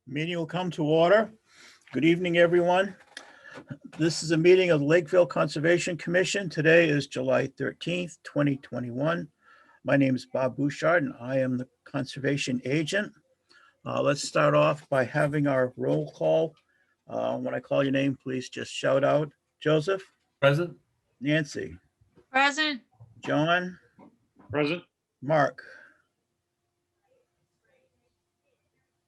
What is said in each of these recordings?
Meeting will come to order. Good evening, everyone. This is a meeting of the Lakeville Conservation Commission. Today is July 13th, 2021. My name is Bob Bouchard and I am the conservation agent. Let's start off by having our roll call. When I call your name, please just shout out. Joseph? Present. Nancy? Present. John? Present. Mark?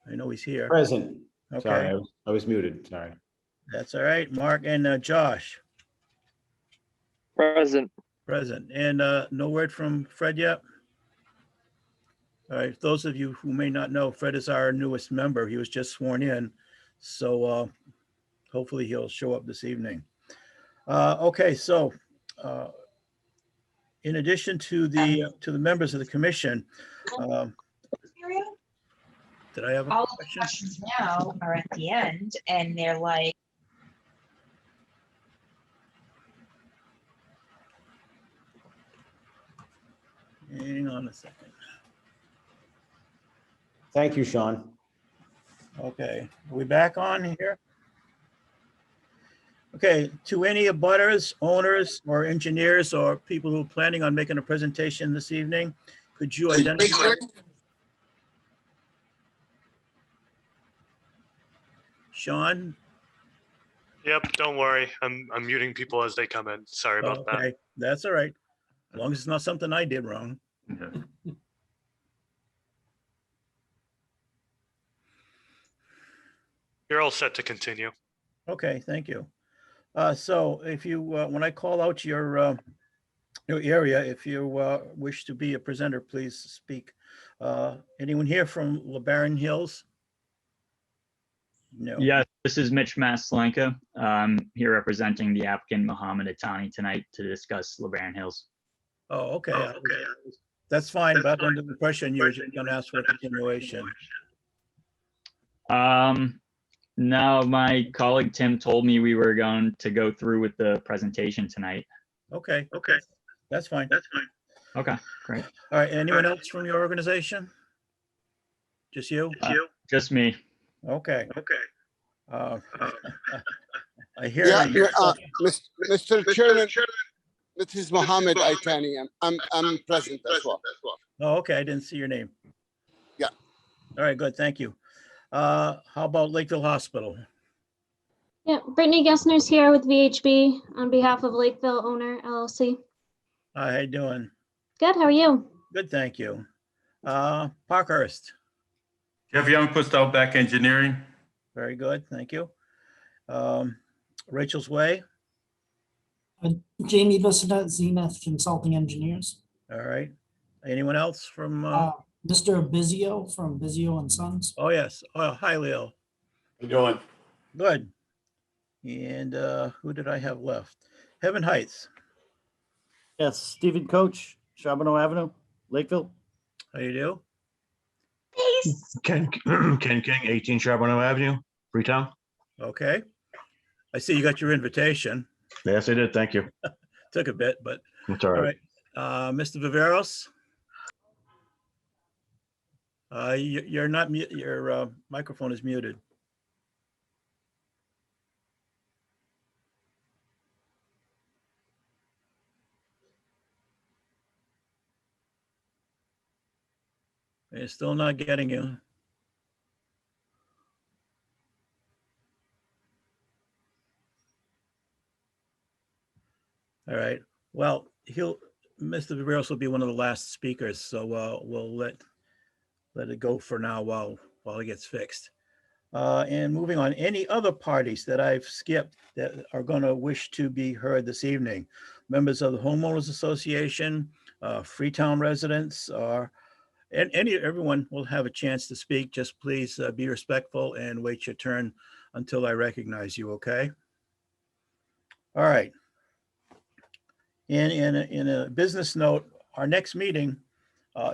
I know he's here. Present. Okay, Sorry, I was muted. Sorry. that's all right. Mark and Josh? Present. Present. And no word from Fred yet? All right, those of you who may not know, Fred is our newest member. He was just sworn in. So hopefully he'll show up this evening. Okay, so in addition to the members of the commission, did I have a All of the question? questions now are at the end and they're like, Hang on a second. Thank you, Sean. Okay, are we back on here? Okay, to any abutters, owners, or engineers, or people who are planning on making a presentation this evening, could you identify? Sean? Yep, don't worry. I'm muting people as they come in. Sorry about that. Okay, that's all right. As long as it's not something I did wrong. You're all set to continue. Okay, thank you. So if you, when I call out your area, if you wish to be a presenter, please speak. Anyone here from LeBaron Hills? No. Yes, this is Mitch Maslenka. I'm here representing the applicant Mohammed Atani tonight to discuss LeBaron Hills. Oh, okay. That's fine, but under the impression you're going to ask for a continuation. No, my colleague Tim told me we were going to go through with the presentation tonight. Okay, that's fine. Okay, great. All right, anyone else from your organization? Just you? Just me. Okay. I hear. Yeah, you. Mr. Chairman, this is Mohammed Aitani. I'm present as well. Oh, okay, I didn't see your name. Yeah. All right, good, thank you. How about Lakeville Hospital? Yeah, Brittany Gessner's here with VHB on behalf of Lakeville Owner LLC. Hi, how you doing? Good, how are you? Good, thank you. Parkhurst, Jeff Youngquist, Outback Engineering. very good, thank you. Rachel's Way, Jamie Bissonette, Zenith Consulting Engineers. all right. Anyone else from, Mr. Bizio from Bizio and Sons. oh, yes, oh, hi, Leo. How you doing? Good. And who did I have left? Heaven Heights, Yes, Stephen Coach, Charbonneau Avenue, Lakeville. how you do? Ken King, 18 Charbonneau Avenue, Freetown. Okay. I see you got your invitation. Yes, I did. Thank you. Took a bit, but That's all all right. right. Mr. Viveros? You're not, your microphone is muted. It's still not getting you. All right. Well, Mr. Viveros will be one of the last speakers, so we'll let it go for now while it gets fixed. And moving on, any other parties that I've skipped that are going to wish to be heard this evening? Members of the Homeowners Association, Freetown residents, or everyone will have a chance to speak. Just please be respectful and wait your turn until I recognize you, okay? All right. In a business note, our next meeting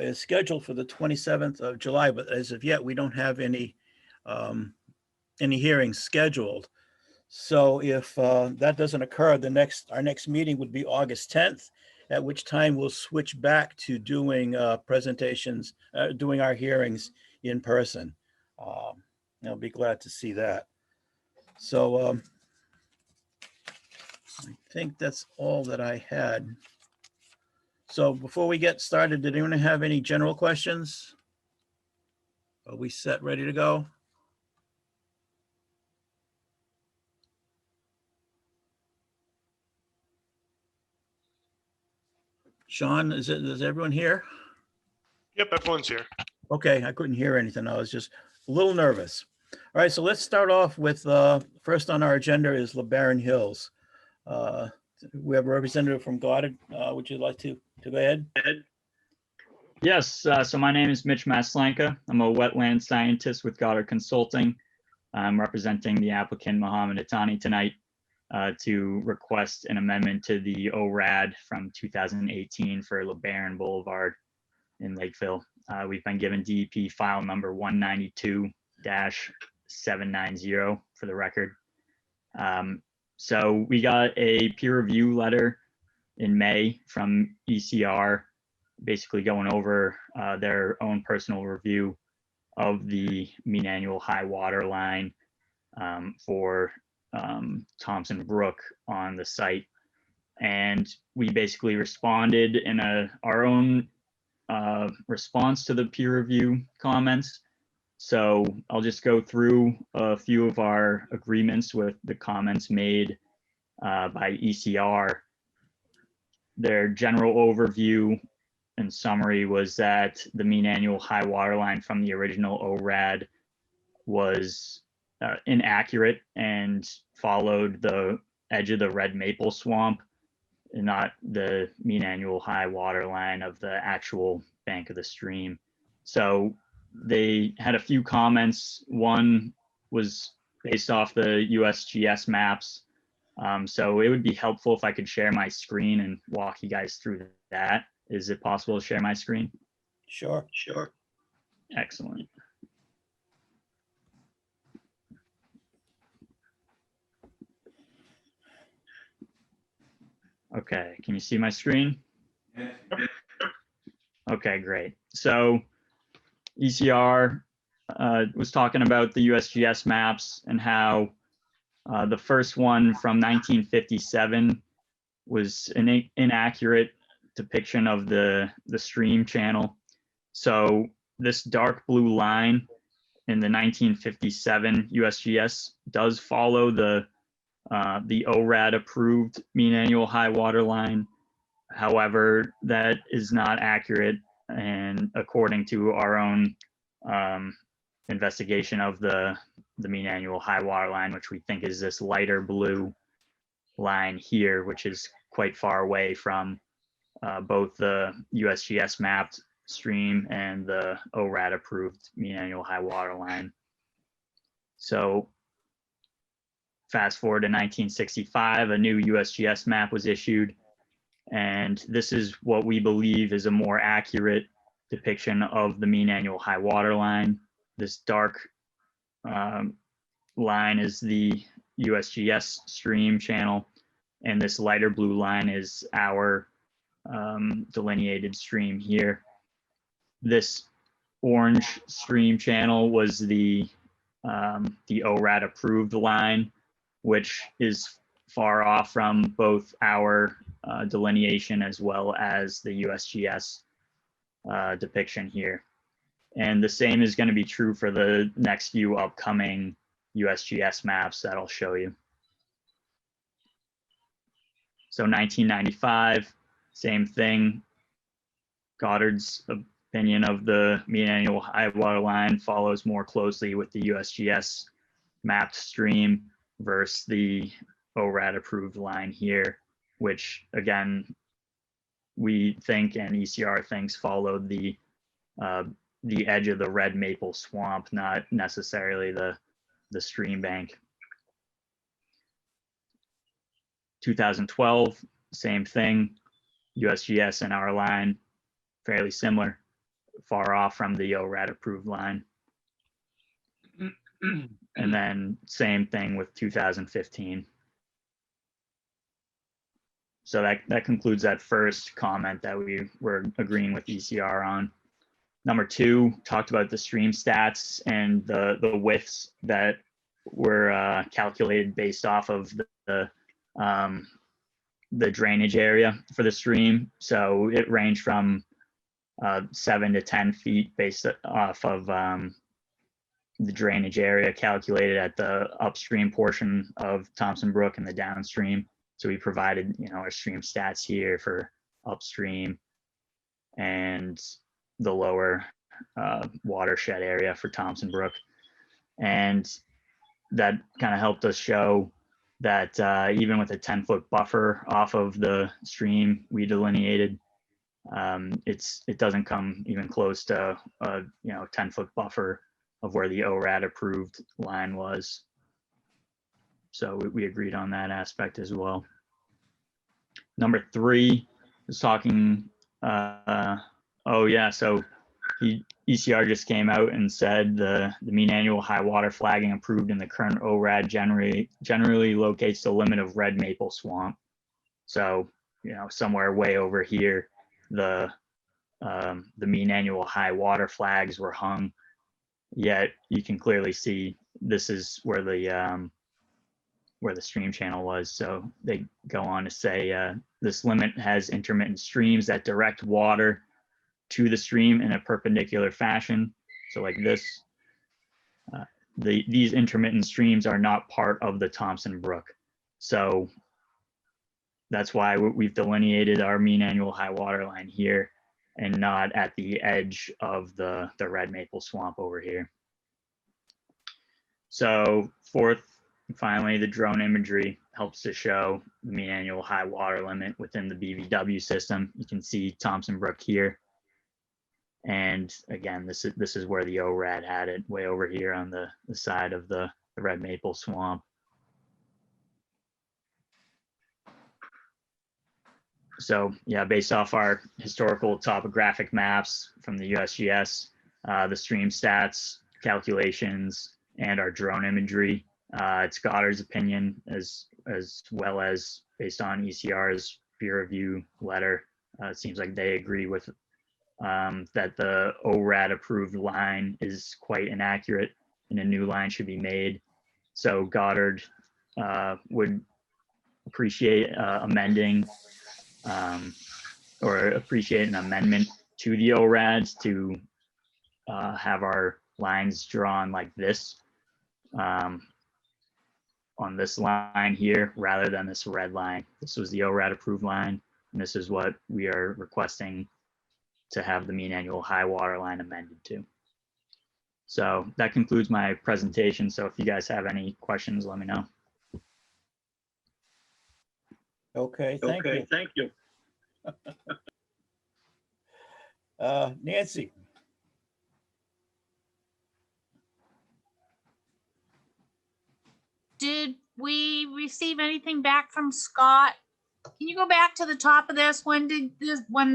is scheduled for the 27th of July, but as of yet, we don't have any hearings scheduled. So if that doesn't occur, our next meeting would be August 10th, at which time we'll switch back to doing presentations, doing our hearings in person. I'll be glad to see that. So I think that's all that I had. So before we get started, did anyone have any general questions? Are we set, ready to go? Sean, is everyone here? Yep, everyone's here. Okay, I couldn't hear anything. I was just a little nervous. All right, so let's start off with, first on our agenda is LeBaron Hills. We have a representative from Goddard. Would you like to go ahead? Yes, so my name is Mitch Maslanka. I'm a wetland scientist with Goddard Consulting. I'm representing the applicant Mohammed Atani tonight to request an amendment to the ORAD from 2018 for LeBaron Boulevard in Lakeville. We've been given DEP file number 192-790 for the record. So we got a peer review letter in May from ECR, basically going over their own personal review of the mean annual high water line for Thompson Brook on the site. And we basically responded in our own response to the peer review comments. So I'll just go through a few of our agreements with the comments made by ECR. Their general overview and summary was that the mean annual high water line from the original ORAD was inaccurate and followed the edge of the red maple swamp and not the mean annual high water line of the actual bank of the stream. So they had a few comments. One was based off the USGS maps. So it would be helpful if I could share my screen and walk you guys through that. Is it possible to share my screen? Sure. Excellent. Okay, can you see my screen? Okay, great. So ECR was talking about the USGS maps and how the first one from 1957 was an inaccurate depiction of the stream channel. So this dark blue line in the 1957 USGS does follow the ORAD approved mean annual high water line. However, that is not accurate, and according to our own investigation of the mean annual high water line, which we think is this lighter blue line here, which is quite far away from both the USGS mapped stream and the ORAD approved mean annual high water line. So fast forward to 1965, a new USGS map was issued, and this is what we believe is a more accurate depiction of the mean annual high water line. This dark line is the USGS stream channel, and this lighter blue line is our delineated stream here. This orange stream channel was the ORAD approved line, which is far off from both our delineation as well as the USGS depiction here. And the same is going to be true for the next few upcoming USGS maps that I'll show you. So 1995, same thing. Goddard's opinion of the mean annual high water line follows more closely with the USGS mapped stream versus the ORAD approved line here, which again, we think and ECR thinks followed the edge of the red maple swamp, not necessarily the stream bank. 2012, same thing. USGS and our line, fairly similar, far off from the ORAD approved line. And then same thing with 2015. So that concludes that first comment that we were agreeing with ECR on. Number 2 talked about the stream stats and the widths that were calculated based off of the drainage area for the stream. So it ranged from 7 to 10 feet based off of the drainage area calculated at the upstream portion of Thompson Brook and the downstream. So we provided, our stream stats here for upstream and the lower watershed area for Thompson Brook. And that kind of helped us show that even with a 10-foot buffer off of the stream we delineated, it doesn't come even close to a 10-foot buffer of where the ORAD approved line was. So we agreed on that aspect as well. Number 3 is talking, so ECR just came out and said the mean annual high water flagging approved in the current ORAD generally locates the limit of red maple swamp. So, somewhere way over here, the mean annual high water flags were hung. Yet you can clearly see this is where the stream channel was. So they go on to say this limit has intermittent streams that direct water to the stream in a perpendicular fashion. So like this, these intermittent streams are not part of the Thompson Brook. So that's why we've delineated our mean annual high water line here and not at the edge of the red maple swamp over here. So 4th, finally, the drone imagery helps to show the mean annual high water limit within the BVW system. You can see Thompson Brook here. And again, this is where the ORAD had it, way over here on the side of the red maple swamp. So yeah, based off our historical topographic maps from the USGS, the stream stats, calculations, and our drone imagery, it's Goddard's opinion as well as based on ECR's peer review letter. It seems like they agree with that the ORAD approved line is quite inaccurate and a new line should be made. So Goddard would appreciate amending or appreciate an amendment to the ORADs to have our lines drawn like this on this line here rather than this red line. This was the ORAD approved line, and this is what we are requesting to have the mean annual high water line amended to. So that concludes my presentation. So if you guys have any questions, let me know. Okay, thank you. Nancy. Did we receive anything back from Scott? Can you go back to the top of this? When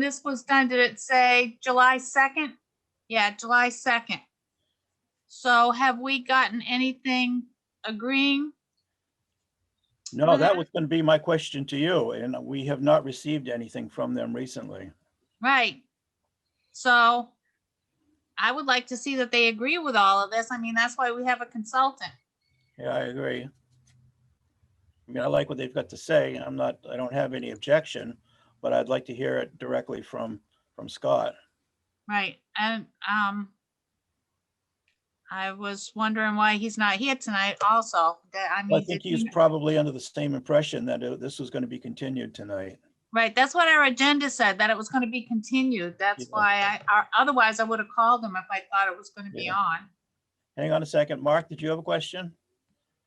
this was done, did it say July 2nd? Yeah, July 2nd. So have we gotten anything agreeing? No, that was going to be my question to you, and we have not received anything from them recently. Right. So I would like to see that they agree with all of this. I mean, that's why we have a consultant. Yeah, I agree. I mean, I like what they've got to say. I don't have any objection, but I'd like to hear it directly from Scott. Right. And I was wondering why he's not here tonight also. I mean, I think he's probably under the same impression that this was going to be continued tonight. Right. That's what our agenda said, that it was going to be continued. That's why otherwise I would have called him if I thought it was going to be on. Hang on a second. Mark, did you have a question?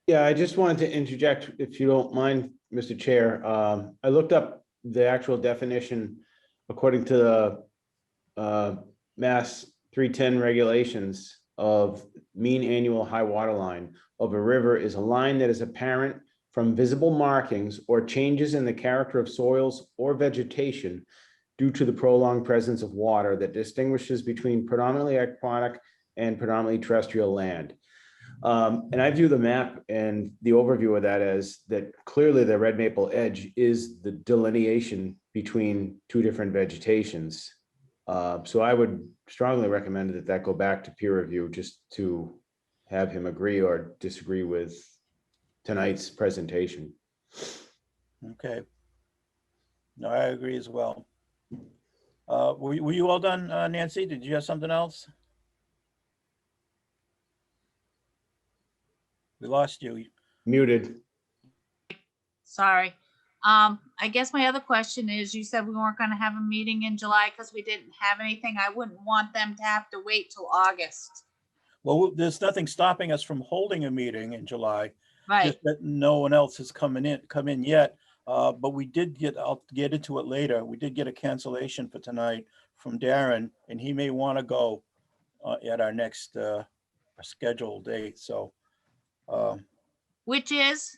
Yeah, I just wanted to interject, if you don't mind, Mr. Chair. I looked up the actual definition according to the Mass 310 regulations of mean annual high water line of a river is a line that is apparent from visible markings or changes in the character of soils or vegetation due to the prolonged presence of water that distinguishes between predominantly aquatic and predominantly terrestrial land. And I view the map and the overview of that as that clearly the red maple edge is the delineation between two different vegetations. So I would strongly recommend that that go back to peer review just to have him agree or disagree with tonight's presentation. Okay. No, I agree as well. Were you all done, Nancy? Did you have something else? We lost you. Muted. Sorry. I guess my other question is, you said we weren't gonna have a meeting in July because we didn't have anything. I wouldn't want them to have to wait till August. Well, there's nothing stopping us from holding a meeting in July. Right, Just that no one else has come in yet. But we did I'll get into it later. We did get a cancellation for tonight from Darren, and he may want to go at our next scheduled date. So which is,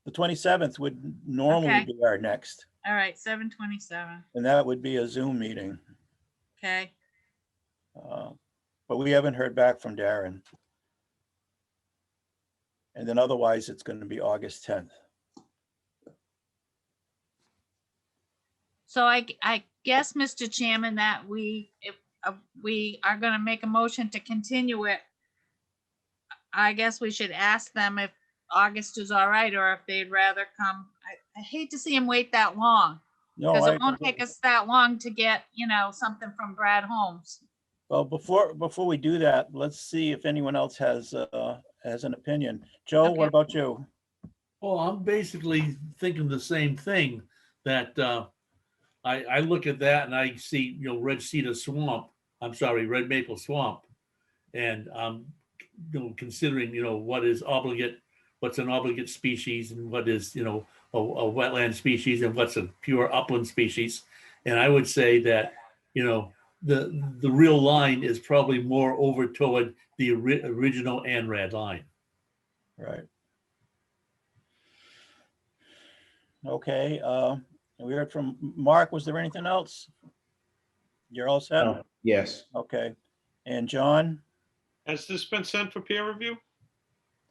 the 27th would normally Okay. be our next, all right, 7/27, and that would be a Zoom meeting. okay. But we haven't heard back from Darren. And then otherwise, it's going to be August 10th. So I guess, Mr. Chairman, that if we are gonna make a motion to continue it, I guess we should ask them if August is all right, or if they'd rather come. I hate to see them wait that long, No, because I it won't agree. take us that long to get, something from Brad Holmes. Well, before we do that, let's see if anyone else has an opinion. Joe, what Okay. about you? Well, I'm basically thinking the same thing, that I look at that and I see, red cedar swamp, red maple swamp. And considering, what's an obligate species and what is, a wetland species and what's a pure upland species. And I would say that, the real line is probably more over toward the original ANRAD line. Right. Okay, we heard from Mark. Was there anything else? You're all set? Oh, yes. Okay. And John? Has this been sent for peer review?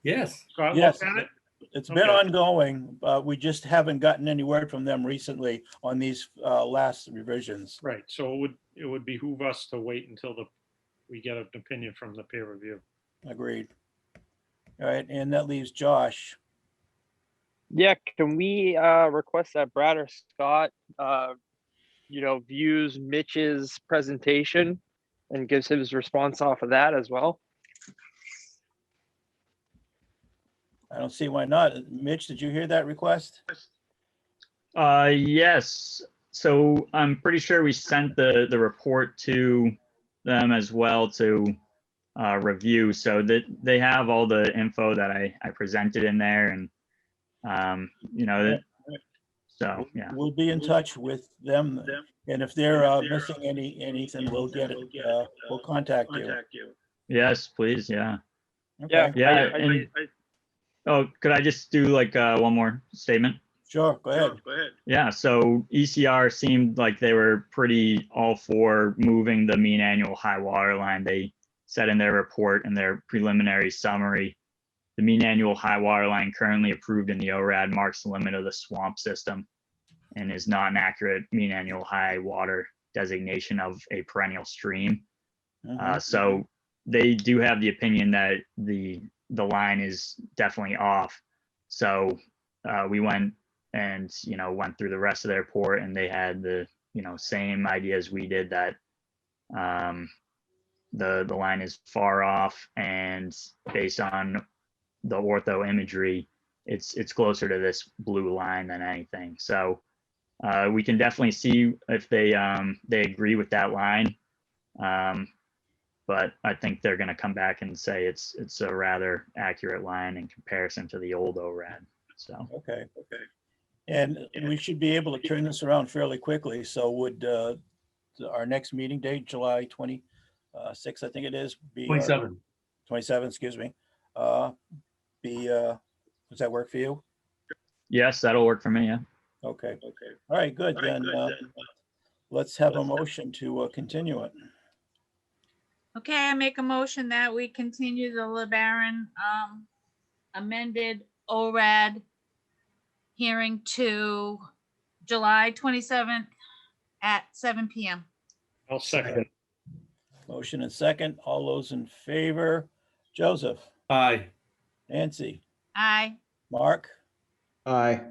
Yes. Scott Yes. looked at it? It's been Okay. ongoing, but we just haven't gotten any word from them recently on these last revisions. Right, so it would behoove us to wait until we get an opinion from the peer review. Agreed. All right, and that leaves Josh. Yeah, can we request that Brad or Scott, views Mitch's presentation and gives his response off of that as well? I don't see why not. Mitch, did you hear that request? Yes. So I'm pretty sure we sent the report to them as well to review, so that they have all the info that I presented in there, and so yeah. We'll be in touch with them, and if they're missing anything, we'll get it. We'll contact you. Yes, please. Yeah. Okay. Yeah. Oh, could I just do like one more statement? Sure, go ahead. Yeah, so ECR seemed like they were pretty all for moving the mean annual high water line. They said in their report in their preliminary summary, the mean annual high water line currently approved in the ORAD marks the limit of the swamp system and is not an accurate mean annual high water designation of a perennial stream. So they do have the opinion that the line is definitely off. So we went and went through the rest of their report, and they had the same ideas we did, that the line is far off, and based on the ortho imagery, it's closer to this blue line than anything. So we can definitely see if they agree with that line. But I think they're going to come back and say it's a rather accurate line in comparison to the old ORAD. So Okay. And we should be able to turn this around fairly quickly. So would our next meeting date, July 26th, I think it is, be 27. 27, excuse me. Does that work for you? yes, that'll work for me. Yeah. Okay. All right, good. Then let's have a motion to continue it. Okay, I make a motion that we continue the LeBaron amended ORAD hearing to July 27th at 7 p.m. I'll second. Motion and second. All those in favor? Joseph, Aye. Nancy, Aye. Mark, Aye.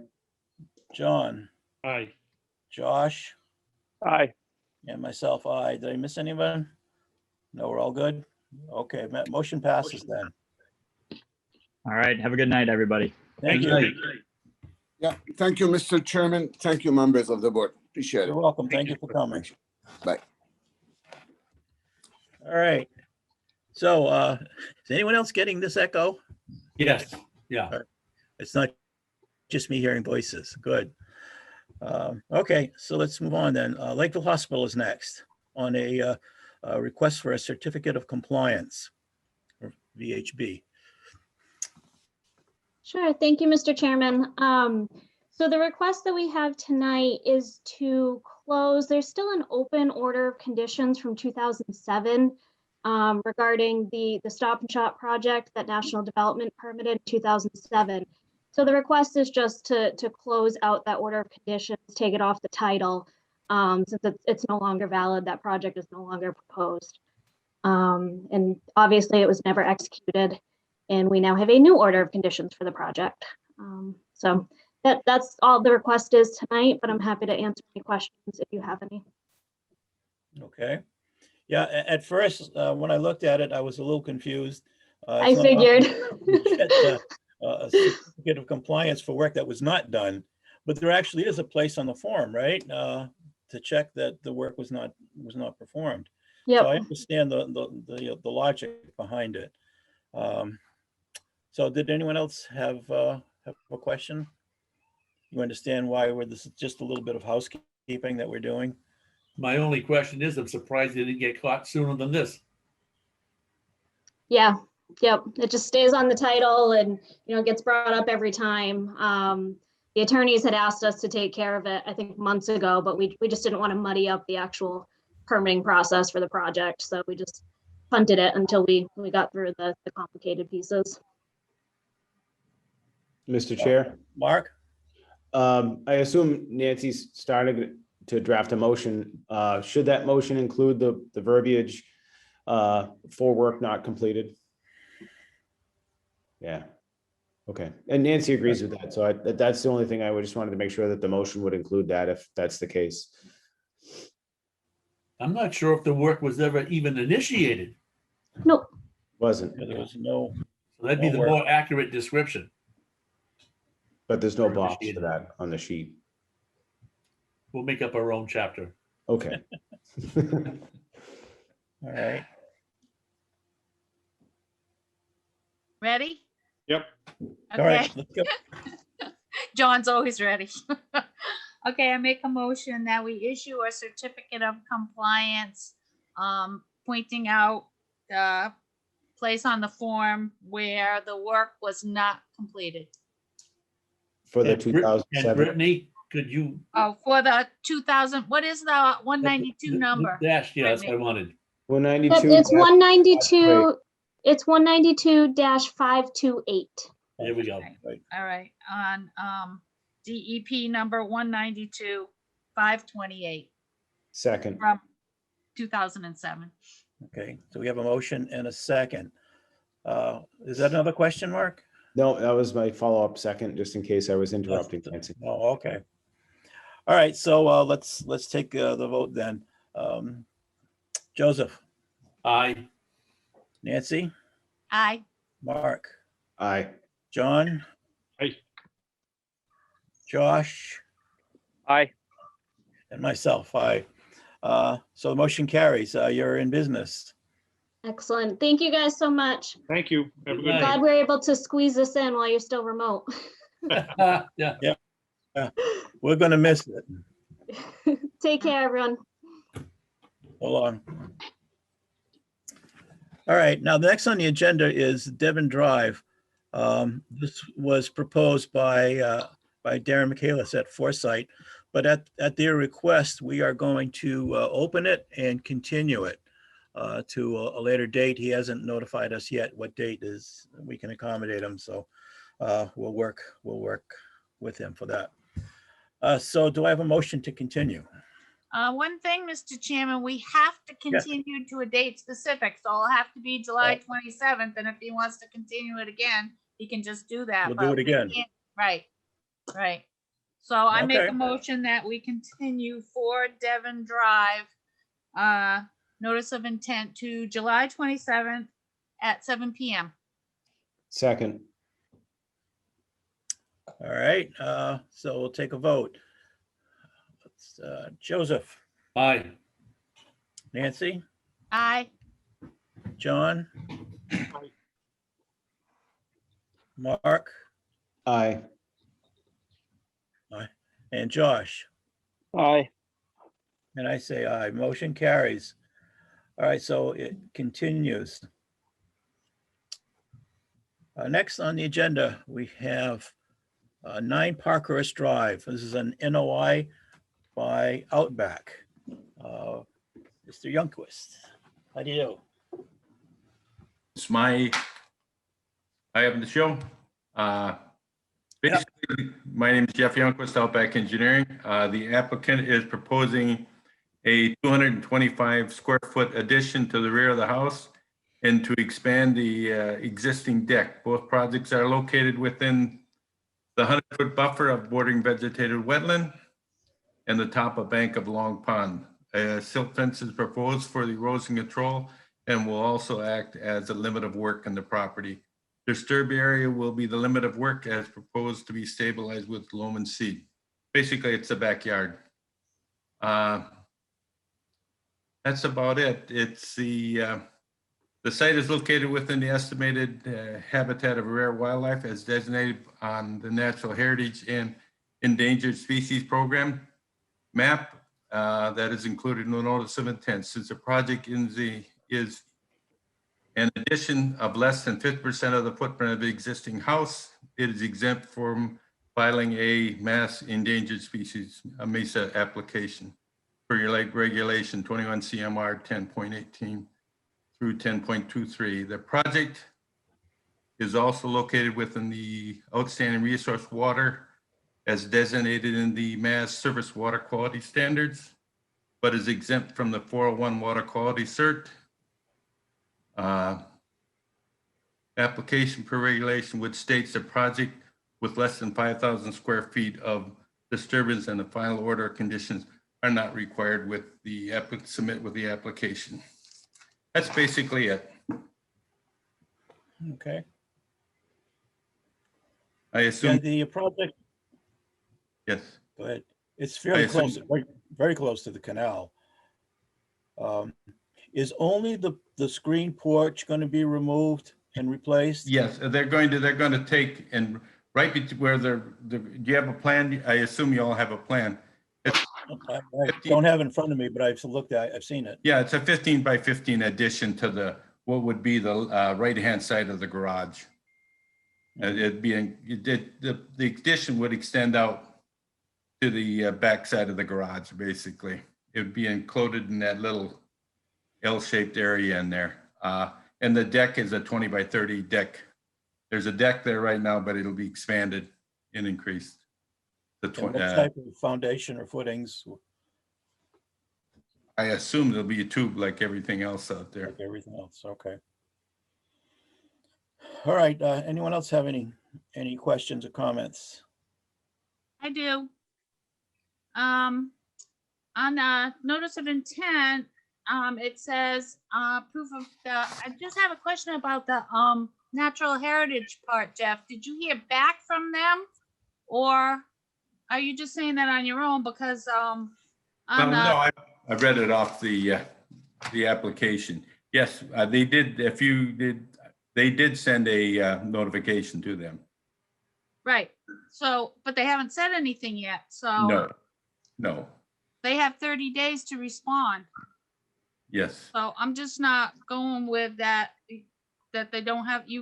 John, Aye. Josh, Aye. and myself, aye. Did I miss anyone? No, we're all good? Okay, motion passes then. All right. Have a good night, everybody. Thank Good you. night. Yeah, thank you, Mr. Chairman. Thank you, members of the board. Appreciate it. You're welcome. Thank you for coming. Bye. All right. So, is anyone else getting this echo? Yes, yeah. It's not just me hearing voices. Good. Okay, so let's move on then. Lakeville Hospital is next on a request for a certificate of compliance, or VHB. Sure. Thank you, Mr. Chairman. So the request that we have tonight is to close, there's still an open order of conditions from 2007 regarding the Stop and Shop project that National Development permitted in 2007. So the request is just to close out that order of conditions, take it off the title, since it's no longer valid, that project is no longer proposed. And obviously it was never executed, and we now have a new order of conditions for the project. So that's all the request is tonight, but I'm happy to answer any questions if you have any. Okay. Yeah, at first, when I looked at it, I was a little confused. I It's not figured. often you get, a certificate of compliance for work that was not done, but there actually is a place on the form, right? To check that the work was not performed. So I Yep. understand the logic behind it. So did anyone else have a question? You understand why this is just a little bit of housekeeping that we're doing? My only question is, I'm surprised they didn't get caught sooner than this. Yeah. Yep. It just stays on the title and, gets brought up every time. The attorneys had asked us to take care of it, I think months ago, but we just didn't want to muddy up the actual permitting process for the project. So we just punted it until we got through the complicated pieces. Mr. Chair, Mark? I assume Nancy's starting to draft a motion. Should that motion include the verbiage for work not completed? Yeah. Okay. And Nancy agrees with that. So that's the only thing I just wanted to make sure that the motion would include that if that's the case. I'm not sure if the work was ever even initiated. Nope. Wasn't, There was no, So that'd be the No work. more accurate description. but there's no Or box initiated. for that on the sheet. We'll make up our own chapter. Okay. all right. Ready? Yep. All right, Okay. let's go. John's always ready. Okay, I make a motion that we issue a certificate of compliance, pointing out the place on the form where the work was not completed. For the And Brit- And 2007, Brittany, could you? Oh, for the 2000, what is the 192 number? Dash, yeah, that's what I Brittany. wanted. 192. It's 192. It's 192-528. There we go. All right, on DEP number 192-528 Second. from 2007. Okay, so we have a motion and a second. Is that another question, Mark? No, that was my follow-up second, just in case I was interrupting Nancy. Oh, okay. All right, so let's take the vote then. Joseph, Aye. Nancy, Aye. Mark, Aye. John, Aye. Josh, Aye. and myself, aye. So the motion carries. You're in business. Excellent. Thank you guys so much. Thank you. Have a good Good night. Glad we're able to squeeze this in while you're still remote. Yeah. We're gonna miss it. Take care, everyone. Hold on. All right, now the next on the agenda is Devon Drive. This was proposed by Darren Michaelis at Foresight, but at their request, we are going to open it and continue it to a later date. He hasn't notified us yet what date is we can accommodate him, so we'll work with him for that. So do I have a motion to continue? One thing, Mr. Chairman, we have to continue to a date specific, so it'll have to be July 27th, and if he wants to continue it again, he can just do that. We'll but do it we again. can't- Right, right. So I make Okay. a motion that we continue for Devon Drive, notice of intent to July 27th at 7 PM. Second. All right, so we'll take a vote. Joseph, Aye. Nancy, Aye. John, Mark, Aye. and Josh. Aye. And I say aye. Motion carries. All right, so it continues. Next on the agenda, we have 9 Parkhurst Drive. This is an NOI by Outback. Mr. Youngquist, how do you do? It's I have the show. Basically, my name is Jeff Youngquist, Outback Engineering. The applicant is proposing a 225 square foot addition to the rear of the house and to expand the existing deck. Both projects are located within the 100-foot buffer of bordering vegetated wetland and the top of bank of Long Pond. A silt fence is proposed for the erosion control and will also act as a limit of work on the property. Disturbed area will be the limit of work as proposed to be stabilized with loam and seed. Basically, it's a backyard. That's about it. It's the site is located within the estimated habitat of rare wildlife as designated on the Natural Heritage and Endangered Species Program map that is included in the notice of intent. Since the project is an addition of less than 50% of the footprint of the existing house, it is exempt from filing a mass endangered species, a MESA application for your lake regulation 21 CMR 10.18 through 10.23. The project is also located within the outstanding resource water as designated in the Mass Service Water Quality Standards, but is exempt from the 401 Water Quality Cert. Application per regulation which states the project with less than 5,000 square feet of disturbance and the final order of conditions are not required with the submit with the application. That's basically it. Okay. I assume. The project, Yes. go ahead. It's fairly close, very close to the canal. Is only the screen porch going to be removed and replaced? Yes, they're going to take and right where do you have a plan? I assume you all have a plan. I don't have it in front of me, but I've seen it. Yeah, it's a 15 by 15 addition to what would be the right-hand side of the garage. The addition would extend out to the back side of the garage, basically. It would be included in that little L-shaped area in there. And the deck is a 20 by 30 deck. There's a deck there right now, but it'll be expanded and increased. What type of foundation or footings? I assume there'll be a tube like everything else out there. Like everything else, okay. All right, anyone else have any questions or comments? I do. On notice of intent, it says proof of I just have a question about the natural heritage part, Jeff. Did you hear back from them, or are you just saying that on your own? Because No, I read it off the application. Yes, they did. They did send a notification to them. right. So, but they haven't said anything yet. So No. they have 30 days to respond. Yes. So I'm just not going with that they don't have, do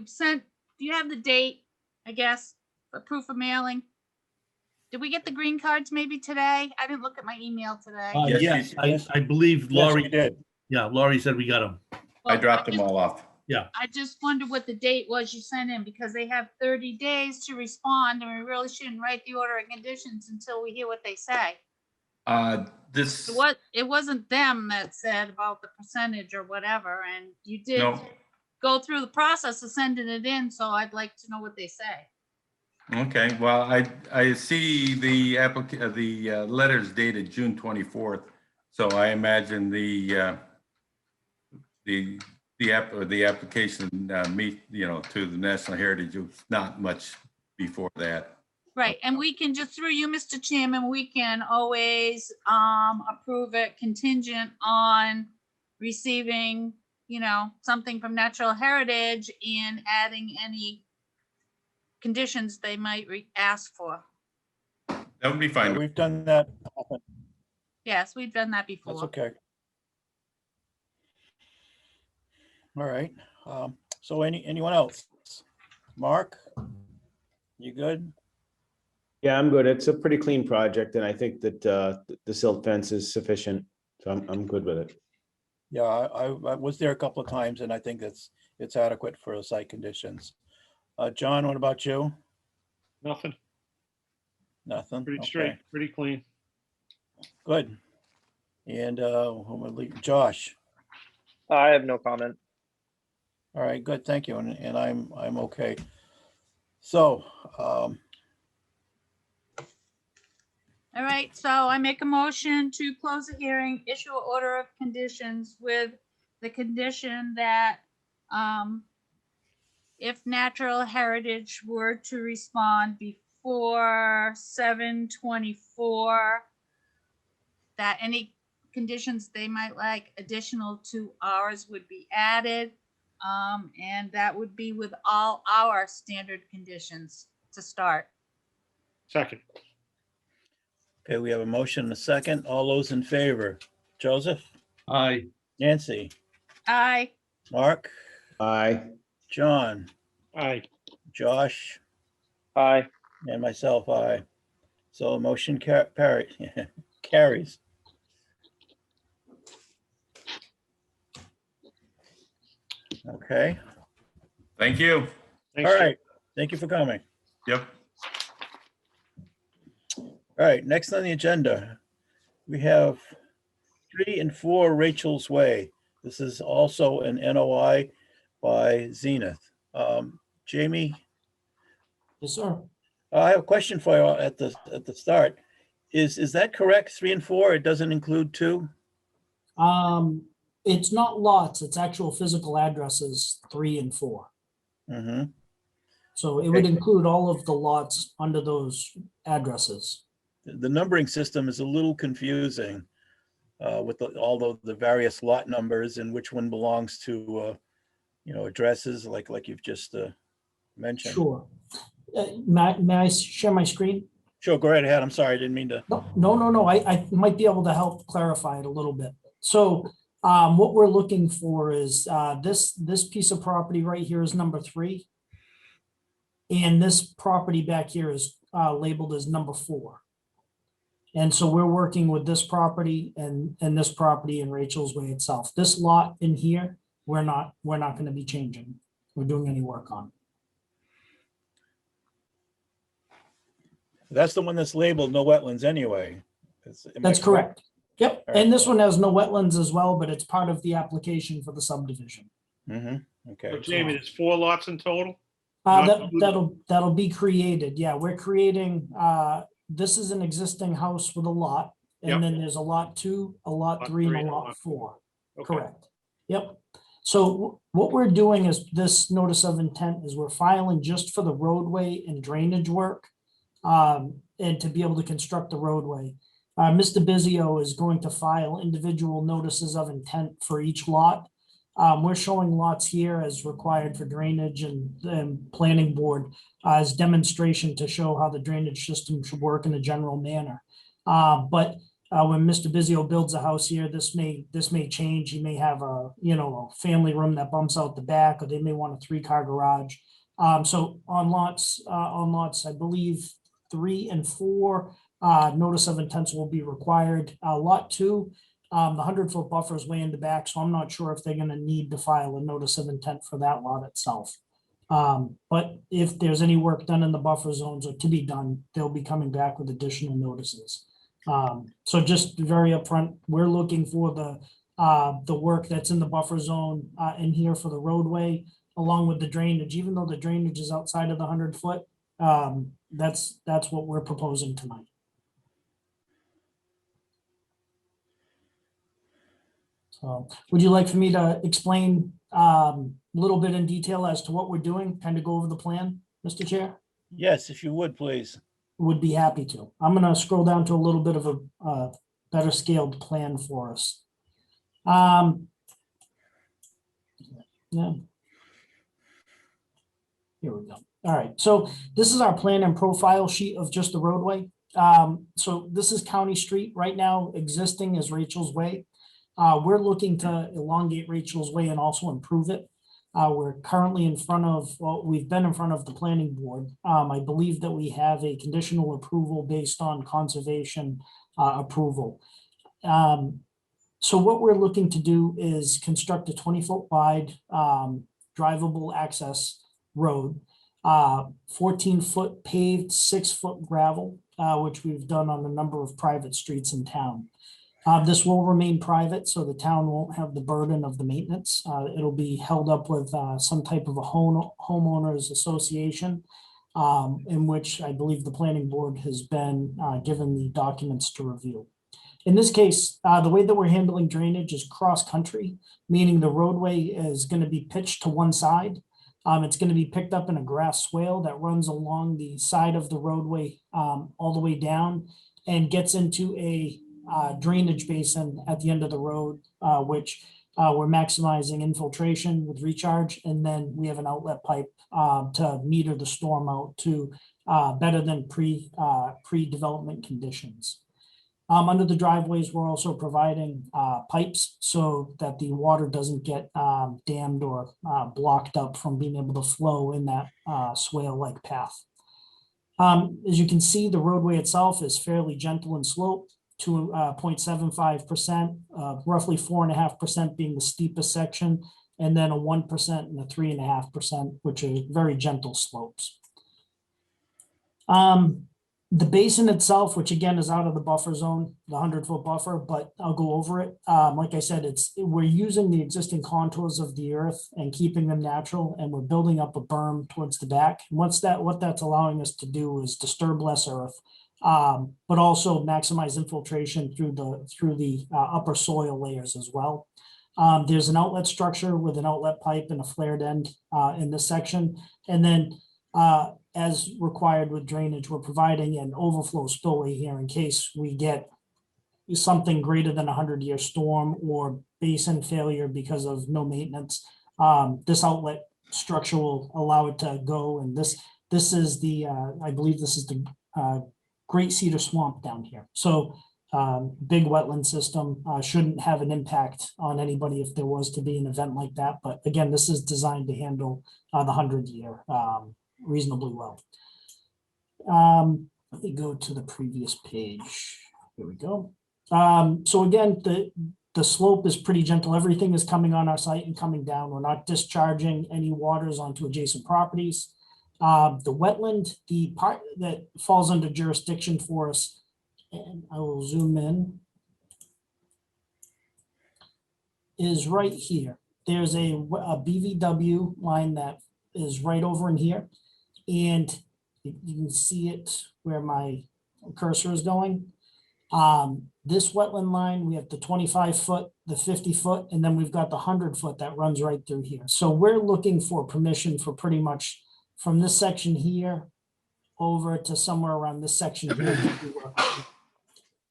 you have the date, I guess, for proof of mailing? Did we get the green cards maybe today? I didn't look at my email today. Yes, I believe Laurie did. Yeah, Laurie said we got them. I dropped them all off. Yeah. I just wondered what the date was you sent in, because they have 30 days to respond, and we really shouldn't write the order of conditions until we hear what they say. This, It wasn't them that said about the percentage or whatever, and you did no, go through the process of sending it in, so I'd like to know what they say. okay, well, I see the letters dated June 24th. So I imagine the application to the National Heritage was not much before that. Right, and we can just, through you, Mr. Chairman, we can always approve it contingent on receiving, something from Natural Heritage and adding any conditions they might ask for. That would be fine. We've done that often. Yes, we've done that before. That's okay. All right. So anyone else? Mark? You good? Yeah, I'm good. It's a pretty clean project, and I think that the silt fence is sufficient, so I'm good with it. Yeah, I was there a couple of times, and I think it's adequate for the site conditions. John, what about you? Nothing. Nothing? Pretty Okay. straight, pretty clean. Good. And Josh? I have no comment. All right, good, thank you, and I'm okay. So, All right, so I make a motion to close the hearing, issue an order of conditions with the condition that if Natural Heritage were to respond before 7/24, that any conditions they might like additional to ours would be added. And that would be with all our standard conditions to start. Second. okay, we have a motion and a second. All those in favor? Joseph? Aye. Nancy? Aye. Mark? Aye. John? Aye. Josh? Aye. And myself, aye. So motion carries. Okay, Thank you. Thanks, all Jim. right. Thank you for coming. Yep. All right, next on the agenda, we have 3 and 4 Rachel's Way. This is also an NOI by Zenith. Jamie, Yes, sir. I have a question for you at the start. Is that correct? 3 and 4? It doesn't include 2? It's not lots, it's actual physical addresses, 3 and 4. Mm-hmm. So it would include all of the lots under those addresses. The numbering system is a little confusing with all the various lot numbers and which one belongs to addresses like you've just mentioned. Sure. May I share my screen? Sure, go right ahead. I'm sorry, I didn't mean to. No. I might be able to help clarify it a little bit. So what we're looking for is this piece of property right here is number 3. And this property back here is labeled as number 4. And so we're working with this property and this property in Rachel's Way itself. This lot in here, we're not going to be changing. We're doing any work on. That's the one that's labeled no wetlands anyway. That's correct. Yep. And this one has no wetlands as well, but it's part of the application for the subdivision. Mm-hmm. Okay. So Jamie, there's 4 lots in total? That'll be created. Yeah, we're creating, this is an existing house with a lot. And Yep. then there's a lot 2, a lot 3, and a lot 4. Okay. Correct. Yep. So what we're doing is this notice of intent is we're filing just for the roadway and drainage work. And to be able to construct the roadway. Mr. Bizio is going to file individual notices of intent for each lot. We're showing lots here as required for drainage and planning board as demonstration to show how the drainage system should work in a general manner. But when Mr. Bizio builds a house here, this may change. He may have a family room that bumps out the back, or they may want a 3-car garage. So on lots, I believe 3 and 4, notice of intents will be required. Lot 2, the 100-foot buffer is way in the back, so I'm not sure if they're going to need to file a notice of intent for that lot itself. But if there's any work done in the buffer zones or to be done, they'll be coming back with additional notices. So just very upfront, we're looking for the work that's in the buffer zone in here for the roadway, along with the drainage, even though the drainage is outside of the 100-foot. That's what we're proposing tonight. So would you like for me to explain a little bit in detail as to what we're doing, kind of go over the plan, Mr. Chair? Yes, if you would, please. Would be happy to. I'm gonna scroll down to a little bit of a better scaled plan for us. Yeah. Here we go. All right, so this is our plan and profile sheet of just the roadway. So this is County Street. Right now, existing is Rachel's Way. We're looking to elongate Rachel's Way and also improve it. We're currently in front of, well, we've been in front of the planning board. I believe that we have a conditional approval based on conservation approval. So what we're looking to do is construct a 20-foot wide drivable access road, 14-foot paved, 6-foot gravel, which we've done on a number of private streets in town. This will remain private, so the town won't have the burden of the maintenance. It'll be held up with some type of a homeowners association, in which I believe the planning board has been given the documents to review. In this case, the way that we're handling drainage is cross-country, meaning the roadway is going to be pitched to one side. It's going to be picked up in a grass swale that runs along the side of the roadway all the way down and gets into a drainage basin at the end of the road, which we're maximizing infiltration with recharge. And then we have an outlet pipe to meter the storm out to better than pre-development conditions. Under the driveways, we're also providing pipes so that the water doesn't get dammed or blocked up from being able to flow in that swale-like path. As you can see, the roadway itself is fairly gentle and sloped to 0.75%, roughly 4.5% being the steepest section, and then a 1% and a 3.5%, which are very gentle slopes. The basin itself, which again is out of the buffer zone, the 100-foot buffer, but I'll go over it. Like I said, we're using the existing contours of the earth and keeping them natural, and we're building up a berm towards the back. And what that's allowing us to do is disturb less earth, but also maximize infiltration through the upper soil layers as well. There's an outlet structure with an outlet pipe and a flared end in this section, and then as required with drainage, we're providing an overflow spillway here in case we get something greater than 100-year storm or basin failure because of no maintenance. This outlet structure will allow it to go, and this is the I believe this is the Great Cedar Swamp down here. So big wetland system, shouldn't have an impact on anybody if there was to be an event like that. But again, this is designed to handle the 100-year reasonably well. Let me go to the previous page. Here we go. So again, the slope is pretty gentle. Everything is coming on our site and coming down. We're not discharging any waters onto adjacent properties. The wetland, the part that falls under jurisdiction for us, and I will zoom in, is right here. There's a BVW line that is right over in here. And you can see it where my cursor is going. This wetland line, we have the 25-foot, the 50-foot, and then we've got the 100-foot that runs right through here. So we're looking for permission for pretty much from this section here over to somewhere around this section here.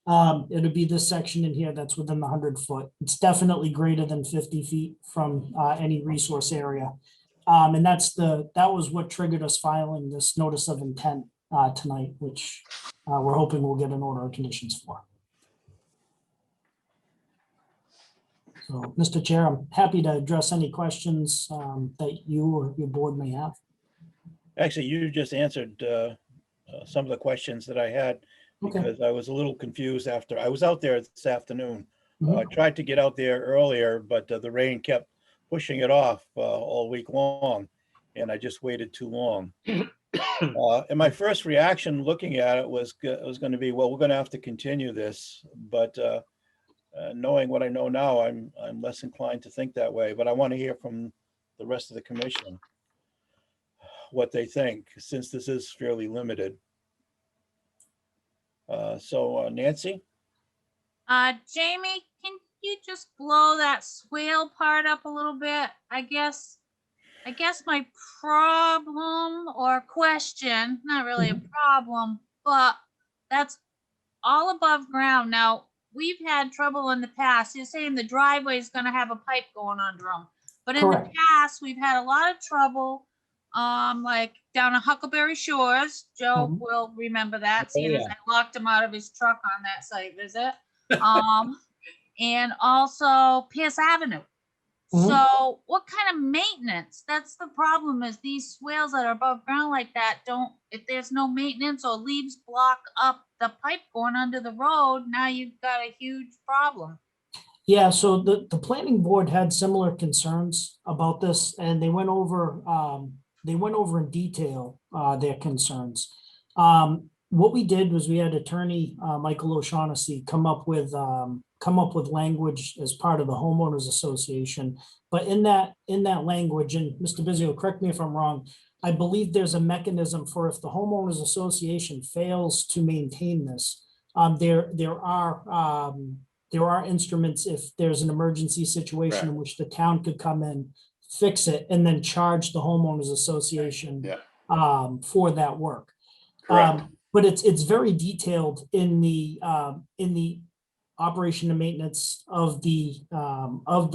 It'll be this section in here that's within the 100-foot. It's definitely greater than 50 feet from any resource area. And that was what triggered us filing this notice of intent tonight, which we're hoping we'll get an order of conditions for. So, Mr. Chair, I'm happy to address any questions that you or your board may have. Actually, you just answered some of the questions that I had, because I was a little confused after I was out there this afternoon. I tried to get out there earlier, but the rain kept pushing it off all week long, and I just waited too long. And my first reaction looking at it was going to be, well, we're going to have to continue this, but knowing what I know now, I'm less inclined to think that way. But I want to hear from the rest of the commission what they think, since this is fairly limited. So Nancy? Jamie, can you just blow that swale part up a little bit? I guess my problem or question, not really a problem, but that's all above ground. Now, we've had trouble in the past. You're saying the driveway is going to have a pipe going under them. But in Correct. the past, we've had a lot of trouble, like down at Huckleberry Shores. Joe will remember that, seeing as I locked him out of his truck on that site visit. And also Pierce Avenue. So what kind of maintenance? That's the problem, is these swales that are above ground like that if there's no maintenance or leaves block up the pipe going under the road, now you've got a huge problem. Yeah, so the planning board had similar concerns about this, and they went over in detail their concerns. What we did was we had attorney Michael O'Shaughnessy come up with language as part of the homeowners association. But in that language, and Mr. Bizio, correct me if I'm wrong, I believe there's a mechanism for if the homeowners association fails to maintain this. There are instruments if there's an emergency situation in which the town could come in, fix it, and then charge the homeowners association for that work. But it's very detailed in the operation and maintenance of the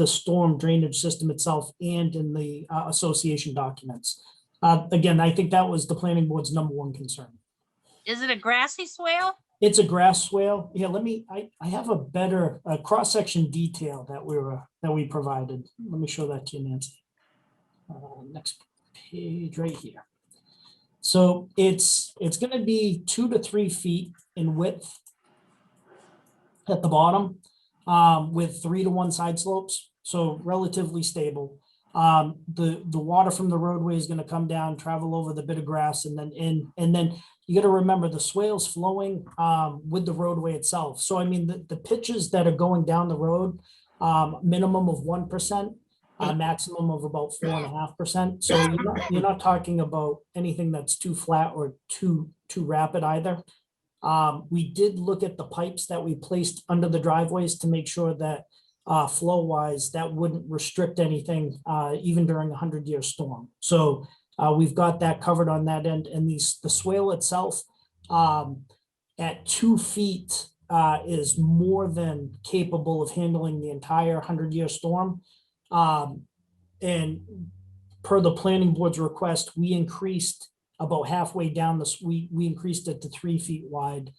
storm drainage system itself and in the association documents. Again, I think that was the planning board's #1 concern. Is it a grassy swale? It's a grass swale. Yeah, I have a better cross-section detail that we provided. Let me show that to you, Nancy. Next page right here. So it's going to be 2 to 3 feet in width at the bottom, with 3 to 1 side slopes. So relatively stable. The water from the roadway is going to come down, travel over the bit of grass, and then you got to remember the swale's flowing with the roadway itself. So I mean the pitches that are going down the road, minimum of 1%. Maximum of about 4.5%. So you're not talking about anything that's too flat or too rapid either. We did look at the pipes that we placed under the driveways to make sure that flow wise that wouldn't restrict anything even during a 100-year storm. So we've got that covered on that end. And the swale itself at 2 feet is more than capable of handling the entire 100-year storm. And per the planning board's request, we increased about halfway down we increased it to 3 feet wide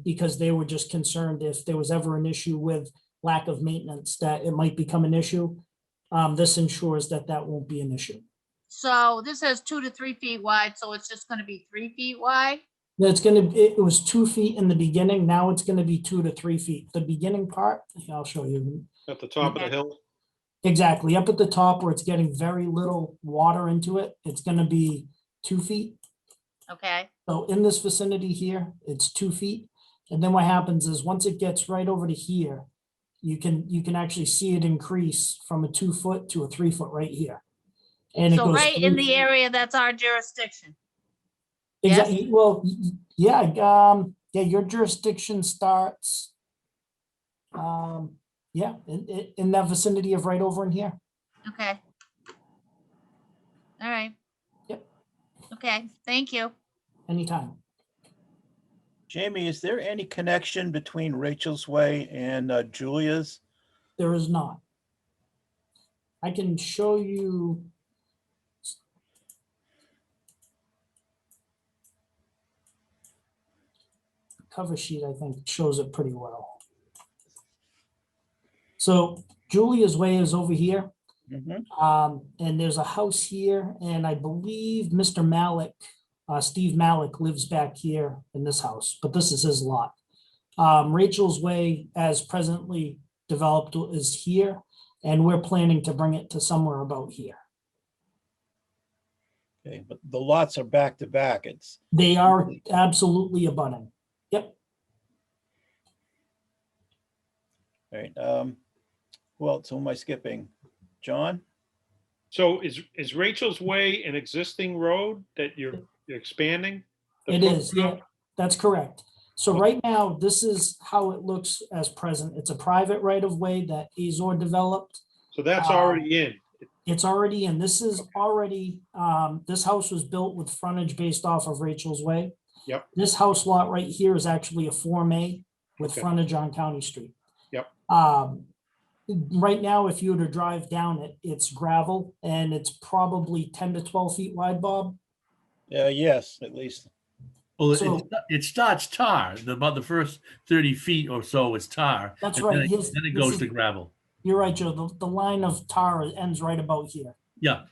because they were just concerned if there was ever an issue with lack of maintenance that it might become an issue. This ensures that won't be an issue. So this says 2 to 3 feet wide, so it's just going to be 3 feet wide? It was 2 feet in the beginning. Now it's going to be 2 to 3 feet. The beginning part, I'll show you. At the top of the hill? Exactly. Up at the top where it's getting very little water into it, it's going to be 2 feet. Okay. So in this vicinity here, it's 2 feet. And then what happens is once it gets right over to here, you can actually see it increase from a 2 foot to a 3 foot right here. And it So goes right in the area that's our jurisdiction. Exactly. Yes? Well, yeah. Your jurisdiction starts. In that vicinity of right over in here. Okay. All right. Yep. Okay, thank you. Anytime. Jamie, is there any connection between Rachel's Way and Julia's? There is not. I can show you. Cover sheet, I think, shows it pretty well. So Julia's Way is over here. And there's a house here, and I believe Mr. Malik, Steve Malik, lives back here in this house, but this is his lot. Rachel's Way, as presently developed, is here, and we're planning to bring it to somewhere about here. Okay, but the lots are back to back. It's, They are absolutely abutting. Yep. all right. Who else? Who am I skipping? John? So is Rachel's Way an existing road that you're expanding? the It is, footprint yeah, of? that's correct. So Okay. right now, this is how it looks as present. It's a private right of way that Azor developed. So that's Uh, already in. It's already in. This is already, this house was built with frontage based off of Rachel's Way. Yep. This house lot right here is actually a Form A with Okay. frontage on County Street. Yep. Right now, if you were to drive down it, it's gravel and it's probably 10 to 12 feet wide, Bob. Yes, at least. Well, So- it starts tar, about the first 30 feet or so is tar. That's and right. Then His- then it this goes is- to gravel. You're right, Joe. The line of tar ends right about here. Yeah,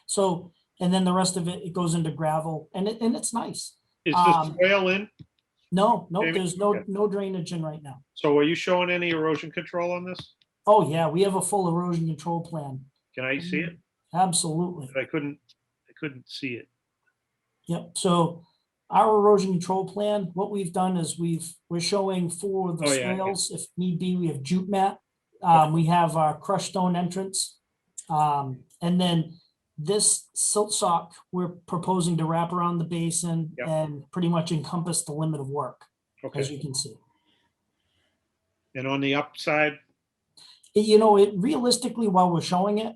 So, and then the rest of it, it goes into gravel and it's nice. Is the swale in? No, Jamie? there's Okay. no drainage in right now. So are you showing any erosion control on this? Oh, yeah, we have a full erosion control plan. Can I see it? Absolutely. I couldn't see it. Yep. So our erosion control plan, what we've done is we're showing for the Oh, yeah, yeah. swales, if need be, we have jute mat. We have our crushed stone entrance. And then this silt sock, we're proposing to wrap around the basin Yep. and pretty much encompass the limit of work, as Okay. you can see. And on the upside, You know, it realistically, while we're showing it,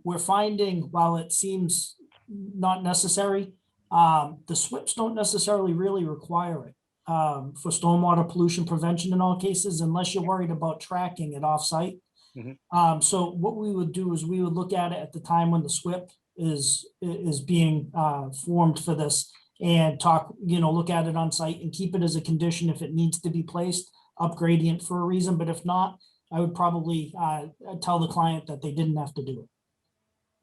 we're finding, while it seems not necessary, the SWIPs don't necessarily really require it for stormwater pollution prevention in all cases, unless you're worried about tracking it offsite. Mhm. So what we would do is we would look at it at the time when the SWIP is being formed for this and talk, look at it on site and keep it as a condition if it needs to be placed, up gradient for a reason, but if not, I would probably tell the client that they didn't have to do it.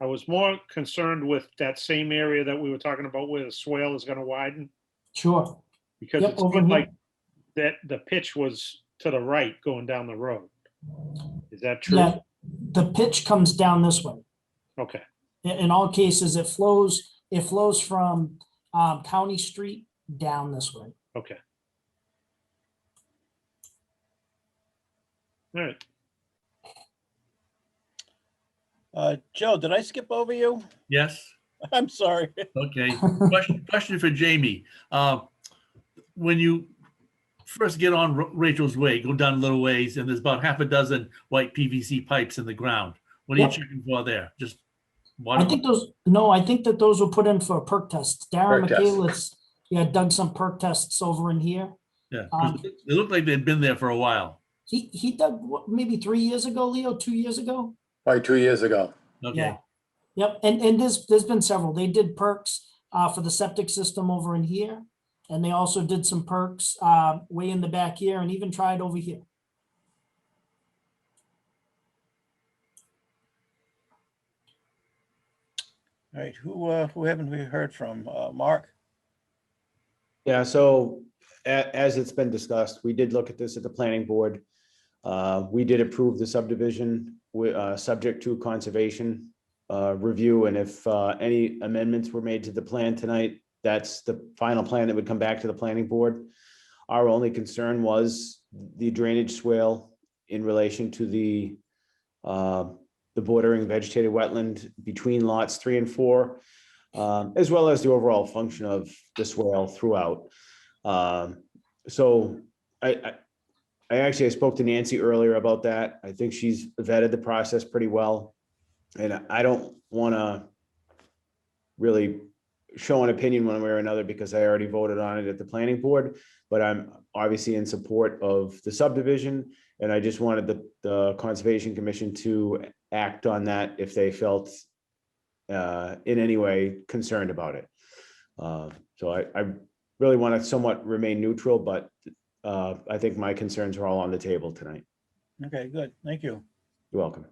I was more concerned with that same area that we were talking about where the swale is gonna widen. Sure. Because Yep, it over seemed here. like that the pitch was to the right going down the road. Is that true? Yeah, the pitch comes down this way. Okay, In all cases, it flows from County Street down this way. okay. All right. Joe, did I skip over you? yes. I'm sorry. Okay. Question for Jamie. When you first get on Rachel's Way, go down a little ways, and there's about half a dozen white PVC pipes in the ground. What are you Yep. checking for there? Just I think that those were put in for perk tests. Darren Perk test. Michaelis, dug some perk tests over in here. Yeah, 'cause they look like they'd been there for a while. He dug maybe 3 years ago, Leo, 2 years ago. Probably 2 years ago. Okay. Yeah. Yep, and there's been several. They did perks for the septic system over in here. And they also did some perks way in the back here and even tried over here. All right, who haven't we heard from? Mark? Yeah, so as it's been discussed, we did look at this at the planning board. We did approve the subdivision subject to conservation review, and if any amendments were made to the plan tonight, that's the final plan that would come back to the planning board. Our only concern was the drainage swale in relation to the bordering vegetated wetland between lots 3 and 4, as well as the overall function of the swale throughout. So I actually spoke to Nancy earlier about that. I think she's vetted the process pretty well. And I don't want to really show an opinion one way or another because I already voted on it at the planning board, but I'm obviously in support of the subdivision. And I just wanted the Conservation Commission to act on that if they felt in any way concerned about it. So I really want to somewhat remain neutral, but I think my concerns are all on the table tonight. Okay, good. Thank you. You're welcome.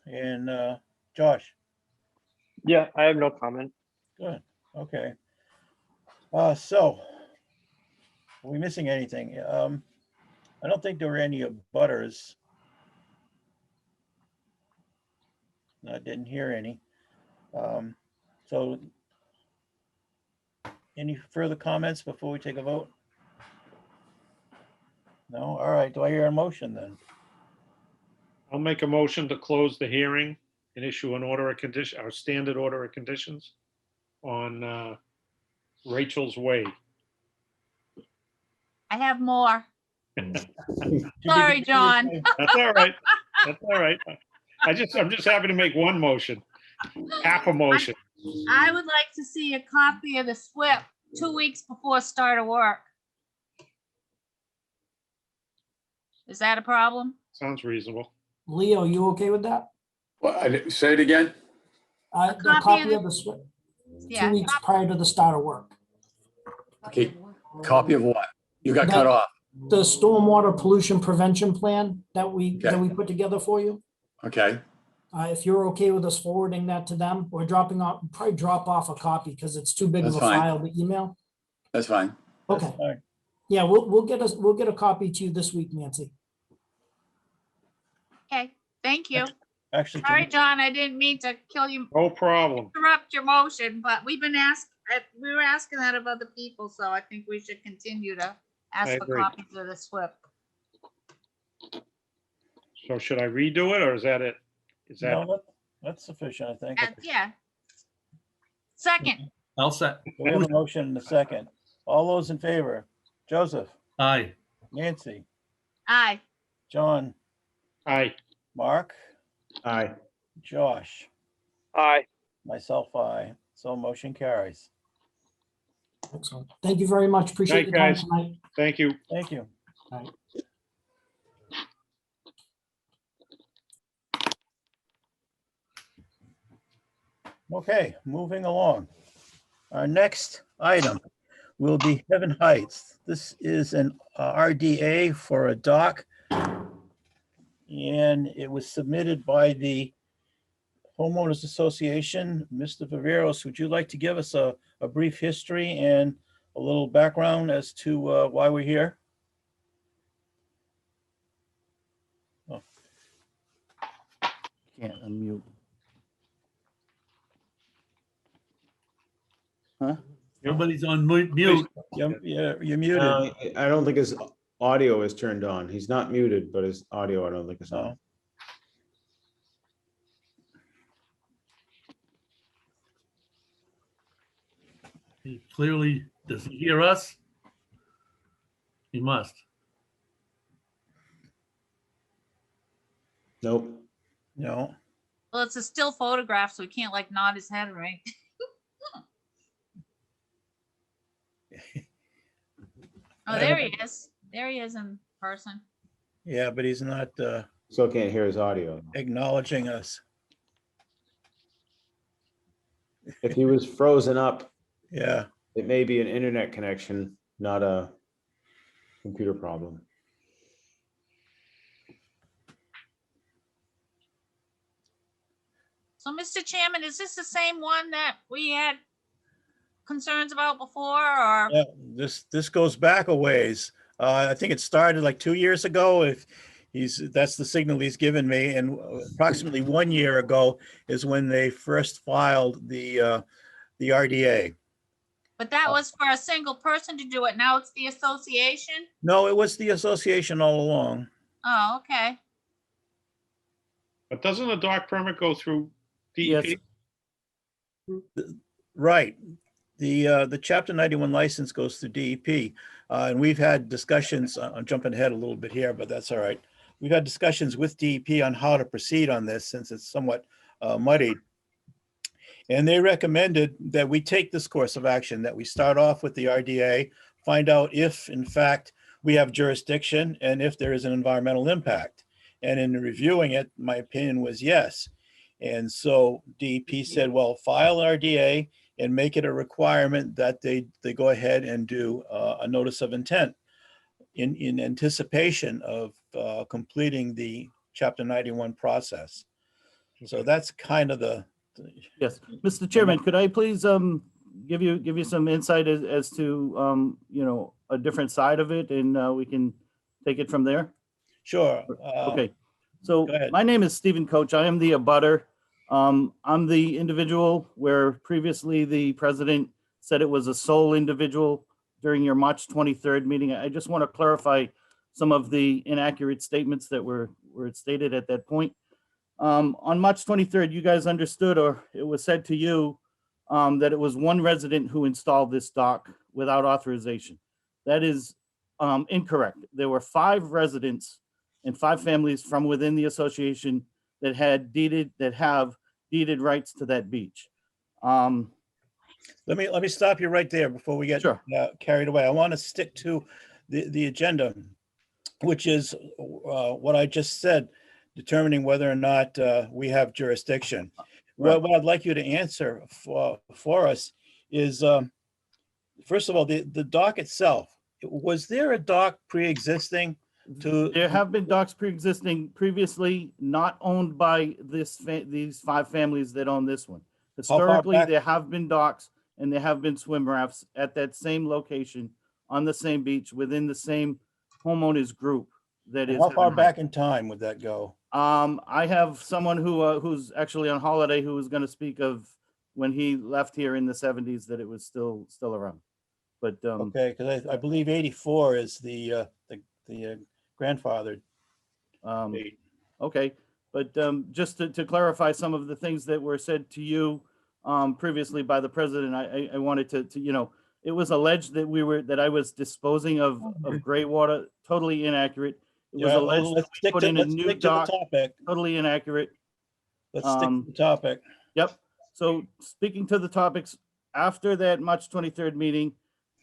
And Josh? Yeah, I have no comment. Good. Okay. So, are we missing anything? I don't think there were any butters. I didn't hear any. So any further comments before we take a vote? No? All right. Do I hear a motion then? I'll make a motion to close the hearing and issue an order of condition, our standard order of conditions on Rachel's Way. I have more. Sorry, John. That's all right. That's all right. I'm just happy to make one motion, half a motion. I would like to see a copy of the SWIP 2 weeks before start of work. Is that a problem? Sounds reasonable. Leo, you okay with that? Well, say it again. The copy of the SWIP, 2 weeks prior to the start of work. Okay, copy of what? You got cut off. The stormwater pollution prevention plan that we put together for you. Okay, If you're okay with us forwarding that to them, or dropping off, probably drop off a copy because it's too big of a That's fine. file to email. that's fine. Okay. Yeah, we'll get a copy to you this week, Nancy. Okay, thank you. Actually, Sorry, John, I didn't mean to kill you, No problem. interrupt your motion, but we were asking that of other people, so I think we should continue to I ask for agree. copies of the SWIP. So should I redo it or is that it? Is that, no, that's sufficient, I think. Yeah. Second, I'll set. We have a motion in a second. All those in favor? Joseph, Aye. Nancy, aye. John, aye. Mark, Aye. Josh, Aye. myself, I. So motion carries. Excellent. Thank you very much. Appreciate Night, the time guys. tonight. Thank you. Thank you. All right. Okay, moving along. Our next item will be Heaven Heights. This is an RDA for a dock. And it was submitted by the Homeowners Association. Mr. Viveros, would you like to give us a brief history and a little background as to why we're here? Oh. Can't unmute. Huh? Everybody's on mute. Yeah, you're muted. I don't think his audio is turned on. He's not muted, but his audio, I don't think is on. He clearly, does he hear us? He must. Nope. No. Well, it's a still photograph, so we can't like nod his head, right? Oh, there he is. There he is in person. Yeah, but he's not Still can't hear his audio. acknowledging us. If he was frozen up, Yeah. it may be an internet connection, not a computer problem. So, Mr. Chairman, is this the same one that we had concerns about before, or? Yeah, this goes back a ways. I think it started like 2 years ago. If that's the signal he's given me, and approximately 1 year ago is when they first filed the RDA. But that was for a single person to do it. Now it's the association? No, it was the association all along. Oh, okay. But doesn't a dock permit go through Yes. DEP? Right. The Chapter 91 license goes through DEP. And we've had discussions, I'm jumping ahead a little bit here, but that's all right. We've had discussions with DEP on how to proceed on this since it's somewhat muddied. And they recommended that we take this course of action, that we start off with the RDA, find out if in fact we have jurisdiction and if there is an environmental impact. And in reviewing it, my opinion was yes. And so DEP said, well, file RDA and make it a requirement that they go ahead and do a notice of intent in anticipation of completing the Chapter 91 process. So that's kind of the. Yes, Mr. Chairman, could I please give you some insight as to a different side of it, and we can take it from there? Sure. Okay, so my name is Stephen Coach. I am the abutter I'm the individual where previously the president said it was a sole individual during your March 23rd meeting. I just want to clarify some of the inaccurate statements that were stated at that point. On March 23rd, you guys understood, or it was said to you, that it was one resident who installed this dock without authorization. That is incorrect. There were 5 residents and 5 families from within the association that have deeded rights to that beach. Let me stop you right there before we get Sure. carried away. I want to stick to the agenda, which is what I just said, determining whether or not we have jurisdiction. Right. What I'd like you to answer for us is, first of all, the dock itself. Was there a dock pre-existing to? There have been docks pre-existing previously, not owned by these 5 families that own this one. far Historically, back? there have been docks and there have been swim rafts at that same location on the same beach within the same homeowners group that is. How far having- back in time would that go? I have someone who's actually on holiday who was going to speak of when he left here in the 70s that it was still around. But Okay, because I believe 84 is the grandfather. date. Okay, but just to clarify some of the things that were said to you previously by the president, I wanted to it was alleged that I was disposing of gray water. Totally inaccurate. It was Yeah, alleged well, that we put in a let's new stick to the dock. topic. Totally inaccurate. Let's stick to the topic. Yep. So speaking to the topics, after that March 23rd meeting,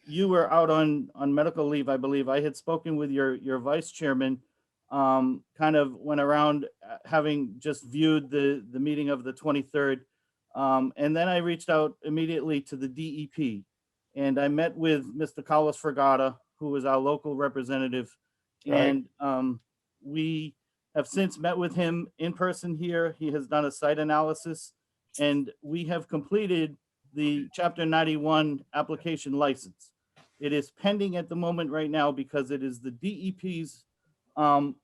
you were out on medical leave, I believe. I had spoken with your vice chairman, kind of went around having just viewed the meeting of the 23rd. And then I reached out immediately to the DEP and I met with Mr. Carlos Fragata, who is our local representative. Right. And we have since met with him in person here. He has done a site analysis and we have completed the Chapter 91 application license. It is pending at the moment right now because it is the DEP's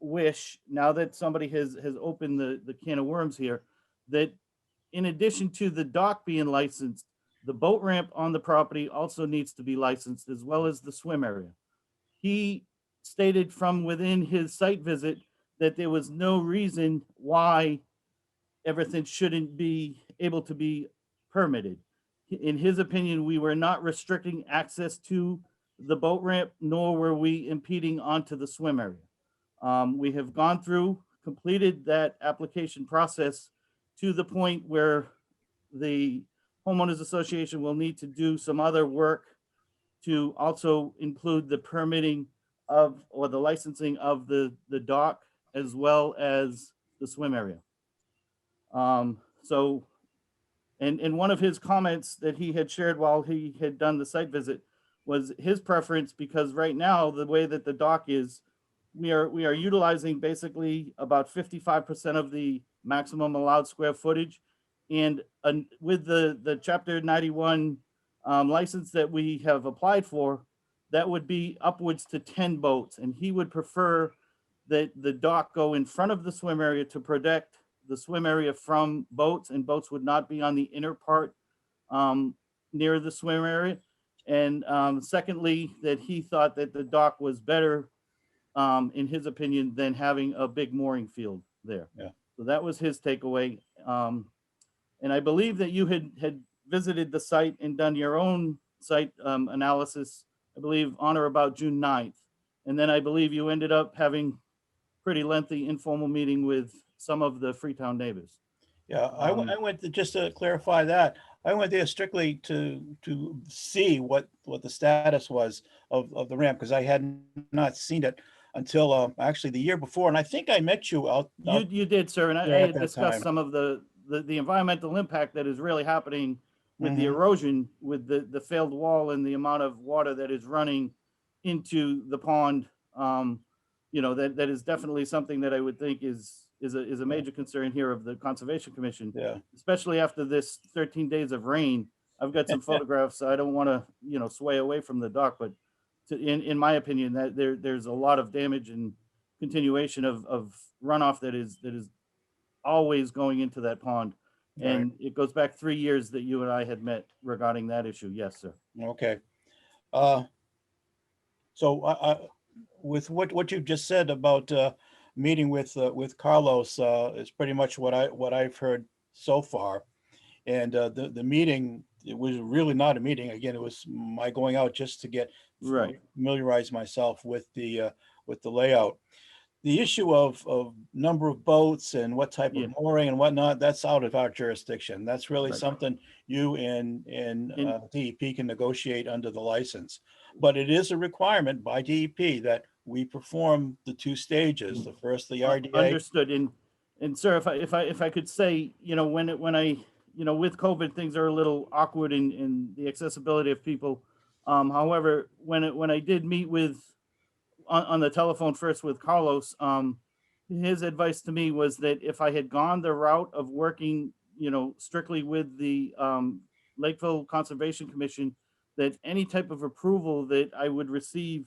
wish, now that somebody has opened the can of worms here, that in addition to the dock being licensed, the boat ramp on the property also needs to be licensed, as well as the swim area. He stated from within his site visit that there was no reason why everything shouldn't be able to be permitted. In his opinion, we were not restricting access to the boat ramp, nor were we impeding onto the swim area. We have gone through, completed that application process to the point where the homeowners association will need to do some other work to also include the permitting of, or the licensing of the dock as well as the swim area. So, and one of his comments that he had shared while he had done the site visit was his preference, because right now, the way that the dock is, we are utilizing basically about 55% of the maximum allowed square footage. And with the Chapter 91 license that we have applied for, that would be upwards to 10 boats. And he would prefer that the dock go in front of the swim area to protect the swim area from boats, and boats would not be on the inner part near the swim area. And secondly, that he thought that the dock was better, in his opinion, than having a big mooring field there. Yeah. So that was his takeaway. And I believe that you had visited the site and done your own site analysis, I believe on or about June 9th. And then I believe you ended up having pretty lengthy informal meeting with some of the Freetown neighbors. Yeah, I went to, just to clarify that, I went there strictly to see what the status was of the ramp, because I had not seen it until actually the year before, and I think I met you out. You did, sir, and I there at had that discussed time. some of the environmental impact that is really happening with the Mhm. erosion, with the failed wall and the amount of water that is running into the pond. That is definitely something that I would think is a major concern here of the Conservation Commission. Yeah. Especially after this 13 days of rain. I've got some photographs. I don't want to, sway away from the dock, but in my opinion, that there's a lot of damage and continuation of runoff that is always going into that pond. And it goes back 3 years that you and I had met regarding that issue. Yes, sir. Okay. So with what you just said about meeting with Carlos is pretty much what I've heard so far. And the meeting, it was really not a meeting. Again, it was my going out just to get familiarize myself with the layout. The issue of number of boats and what type of mooring and whatnot, that's out of our jurisdiction. That's really something you and DEP can negotiate under the license. But it is a requirement by DEP that we perform the 2 stages, the first, the RDA. Understood. And sir, if I could say, when I, with COVID, things are a little awkward in the accessibility of people. However, when I did meet with, on the telephone first with Carlos, his advice to me was that if I had gone the route of working, strictly with the Lakeville Conservation Commission, that any type of approval that I would receive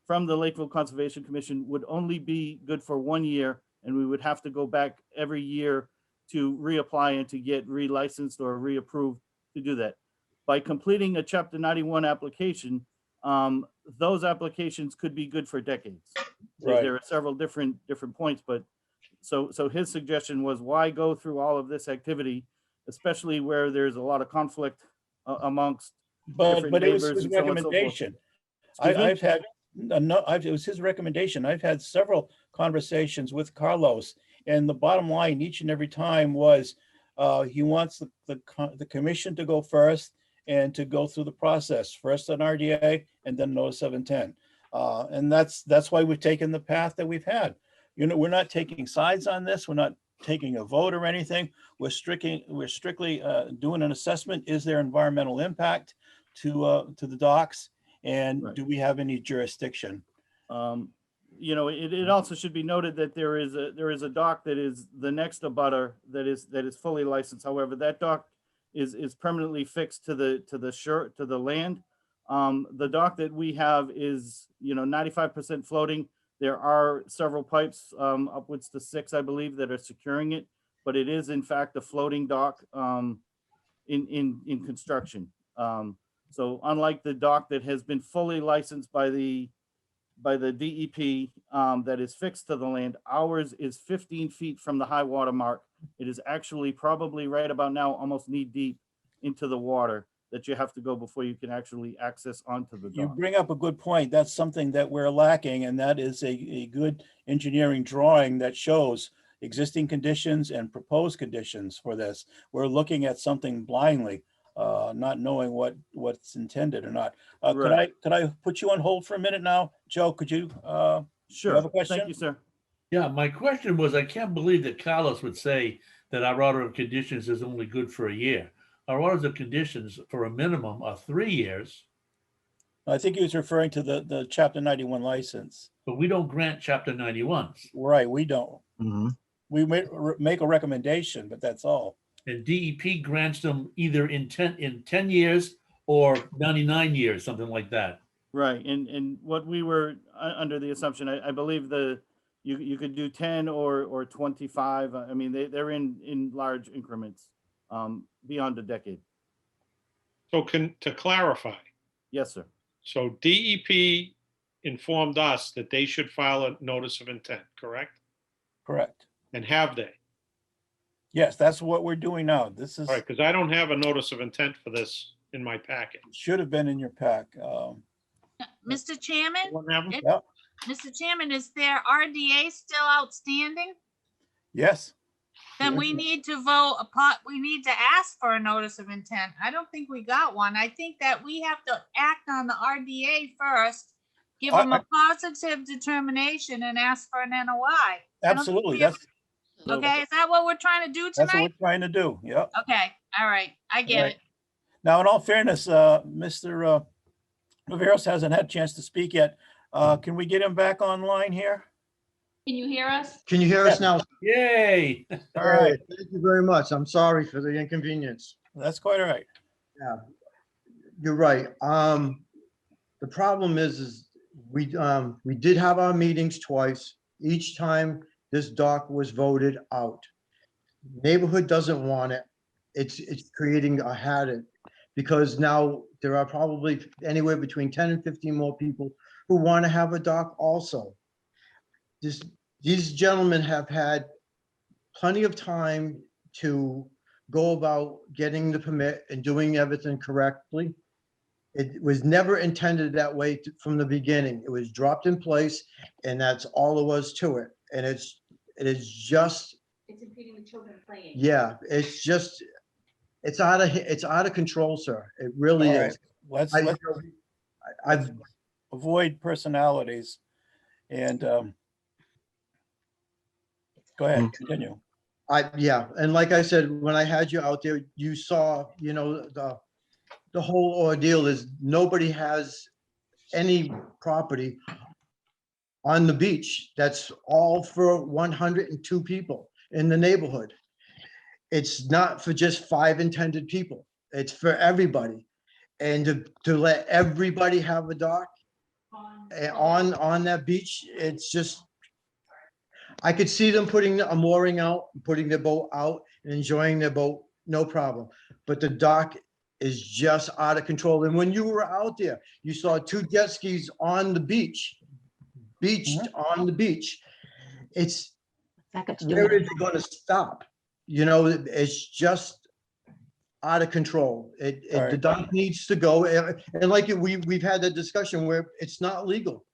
from the Lakeville Conservation Commission would only be good for 1 year, and we would have to go back every year to reapply and to get relicensed or reapproved to do that. By completing a Chapter 91 application, those applications could be good for decades. There are several different points, but so his suggestion was, why go through all of this activity, especially where there's a lot of conflict amongst different but it was neighbors his and so on and so forth. recommendation. It was his recommendation. I've had several conversations with Carlos, and the bottom line each and every time was he wants the commission to go first and to go through the process, first an RDA and then notice of intent. And that's why we've taken the path that we've had. We're not taking sides on this. We're not taking a vote or anything. We're strictly doing an assessment. Is there environmental impact to the docks? And do we have any jurisdiction? It also should be noted that there is a dock that is the next abutter that is fully licensed. However, that dock is permanently fixed to the land. The dock that we have is 95% floating. There are several pipes, upwards to 6, I believe, that are securing it, but it is in fact a floating dock in construction. So unlike the dock that has been fully licensed by the DEP, that is fixed to the land, ours is 15 feet from the high water mark. It is actually probably right about now almost knee deep into the water that you have to go before you can actually access onto the dock. You bring up a good point. That's something that we're lacking, and that is a good engineering drawing that shows existing conditions and proposed conditions for this. We're looking at something blindly, not knowing what's intended or not. Could I put you on hold for a minute now? Joe, could you? Sure. You have a question? Thank you, sir. Yeah, my question was, I can't believe that Carlos would say that our order of conditions is only good for a year. Our orders of conditions for a minimum are 3 years. I think he was referring to the Chapter 91 license. But we don't grant Chapter 91s. Right, we don't. We make a recommendation, but that's all. And DEP grants them either in 10 years or 99 years, something like that. Right, and what we were under the assumption, I believe you could do 10 or 25. I mean, they're in large increments beyond a decade. So to clarify. Yes, sir. So DEP informed us that they should file a notice of intent, correct? Correct. And have they? Yes, that's what we're doing now. This is. All right, because I don't have a notice of intent for this in my packet. Should have been in your pack. Mr. Chairman? Yep. Mr. Chairman, is their RDA still outstanding? Yes. Then we need to vote we need to ask for a notice of intent. I don't think we got one. I think that we have to act on the RDA first, give them a positive determination and ask for an NOI. Absolutely. Okay, is that what we're trying to do tonight? That's what we're trying to do. Yep. Okay, all right, I get it. Now, in all fairness, Mr. Riveros hasn't had a chance to speak yet. Can we get him back online here? Can you hear us? Can you hear us now? Yay. All right. Thank you very much. I'm sorry for the inconvenience. That's quite all right. Yeah, you're right. The problem is we did have our meetings twice. Each time this dock was voted out. Neighborhood doesn't want it. it's creating a habit, because now there are probably anywhere between 10 and 15 more people who want to have a dock also. These gentlemen have had plenty of time to go about getting the permit and doing everything correctly. It was never intended that way from the beginning. It was dropped in place, and that's all there was to it. And it is just, It's impeding the children playing. yeah, it's out of control, sir. It really All right, is. let's I've avoid personalities and go ahead, continue. yeah, and like I said, when I had you out there, you saw, you know, the whole ordeal is nobody has any property on the beach. That's all for 102 people in the neighborhood. It's not for just 5 intended people. It's for everybody. And to let everybody have a dock on that beach, it's just, I could see them putting a mooring out, putting their boat out and enjoying their boat, no problem. But the dock is just out of control. And when you were out there, you saw 2 jet skis on the beach, on the beach. It's, where is it going to stop? You know, it's just out of control. The dock needs to go. And like we've had that discussion where it's not legal.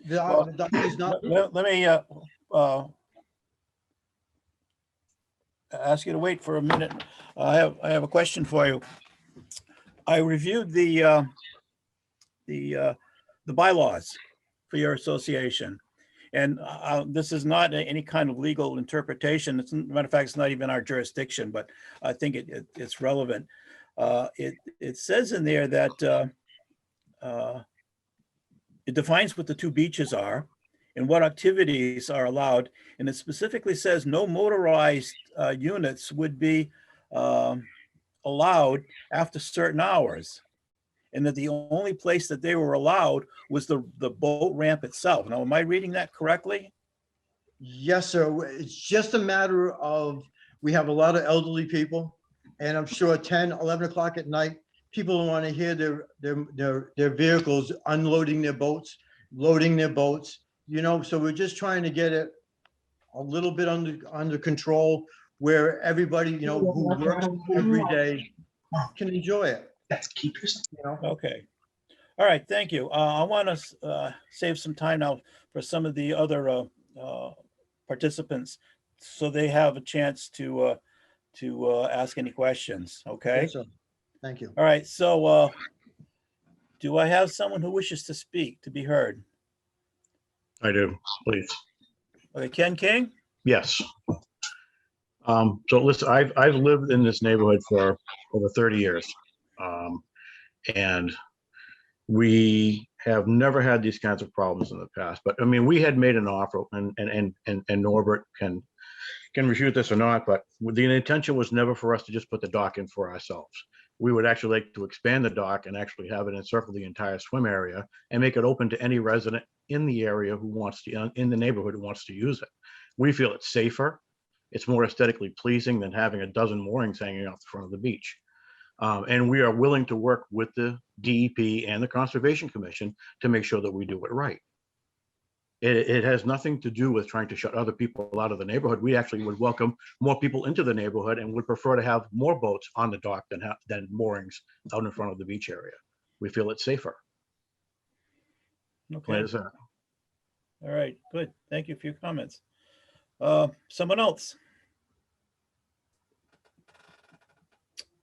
The dock is not. Let me ask you to wait for a minute. I have a question for you. I reviewed the bylaws for your association, and this is not any kind of legal interpretation. It's, matter of fact, it's not even our jurisdiction, but I think it's relevant. It says in there that it defines what the 2 beaches are and what activities are allowed. And it specifically says no motorized units would be allowed after certain hours. And that the only place that they were allowed was the boat ramp itself. Now, am I reading that correctly? Yes, sir. It's just a matter of, we have a lot of elderly people, and I'm sure 10, 11 o'clock at night, people want to hear their vehicles unloading their boats, loading their boats, you know, so we're just trying to get it a little bit under control, where everybody, you know, who works every day can enjoy it. That's keepers. You know? Okay. All right, thank you. I want to save some time now for some of the other participants, so they have a chance to ask any questions, okay? Yes, sir. Thank you. All right, so do I have someone who wishes to speak, to be heard? I do, please. Okay, Ken King? Yes. So listen, I've lived in this neighborhood for over 30 years. And we have never had these kinds of problems in the past. But I mean, we had made an offer, and Norbert can refute this or not, but the intention was never for us to just put the dock in for ourselves. We would actually like to expand the dock and actually have it encircle the entire swim area and make it open to any resident in the area who wants to, in the neighborhood who wants to use it. We feel it's safer. It's more aesthetically pleasing than having a dozen moorings hanging off the front of the beach. And we are willing to work with the DEP and the Conservation Commission to make sure that we do it right. It has nothing to do with trying to shut other people out of the neighborhood. We actually would welcome more people into the neighborhood and would prefer to have more boats on the dock than moorings out in front of the beach area. We feel it's safer. Okay. Plain as that. All right, good. Thank you for your comments. Someone else?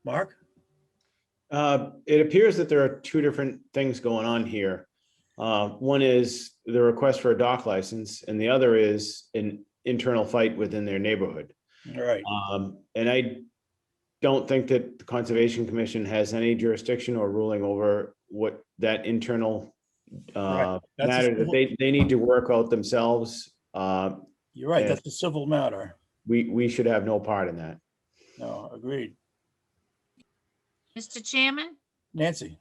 Mark? It appears that there are 2 different things going on here. One is the request for a dock license, and the other is an internal fight within their neighborhood. All right. And I don't think that the Conservation Commission has any jurisdiction or ruling over what that internal Right. That's a matter that civil- they need to work out themselves. You're right, and that's a civil matter. we should have no part in that. No, agreed. Mr. Chairman, Nancy?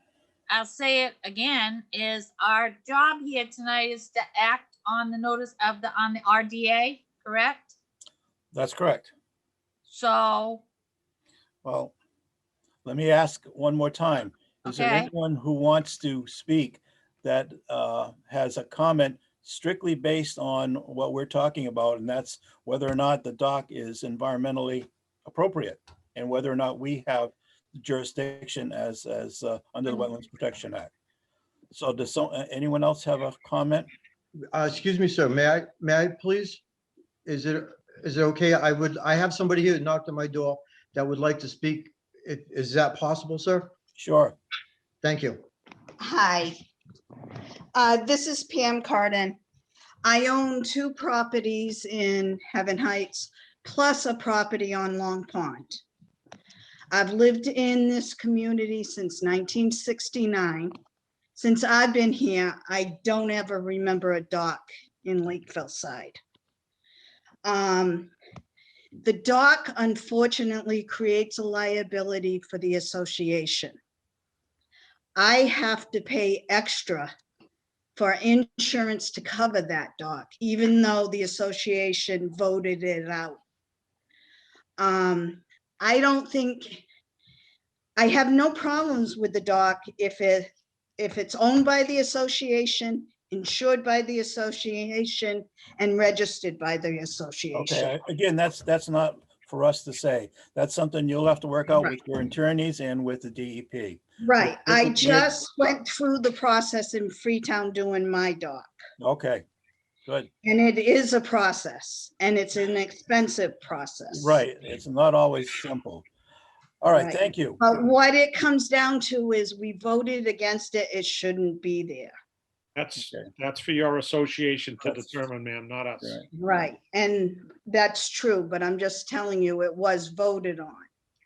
I'll say it again, is our job here tonight is to act on the notice of on the RDA, correct? That's correct. So Well, let me ask one more time. Is there Okay. anyone who wants to speak that has a comment strictly based on what we're talking about, and that's whether or not the dock is environmentally appropriate and whether or not we have jurisdiction as under the Wetlands Protection Act. So does anyone else have a comment? Excuse me, sir, may I please? Is it okay? I have somebody here that knocked on my door that would like to speak. Is that possible, sir? Sure. Thank you. Hi, this is Pam Carden. I own 2 properties in Heaven Heights, plus a property on Long Pond. I've lived in this community since 1969. Since I've been here, I don't ever remember a dock in Lakeville side. The dock unfortunately creates a liability for the association. I have to pay extra for insurance to cover that dock, even though the association voted it out. I don't think, I have no problems with the dock if it's owned by the association, insured by the association, and registered by the association. Okay, again, that's not for us to say. That's something you'll have to work out with your attorneys and with the DEP. Right, I just went through the process in Freetown doing my dock. Okay, good. And it is a process, and it's an expensive process. Right, it's not always simple. All right, Right. thank you. But what it comes down to is we voted against it, it shouldn't be there. That's for your association to determine, ma'am, not us. Right, and that's true, but I'm just telling you, it was voted on.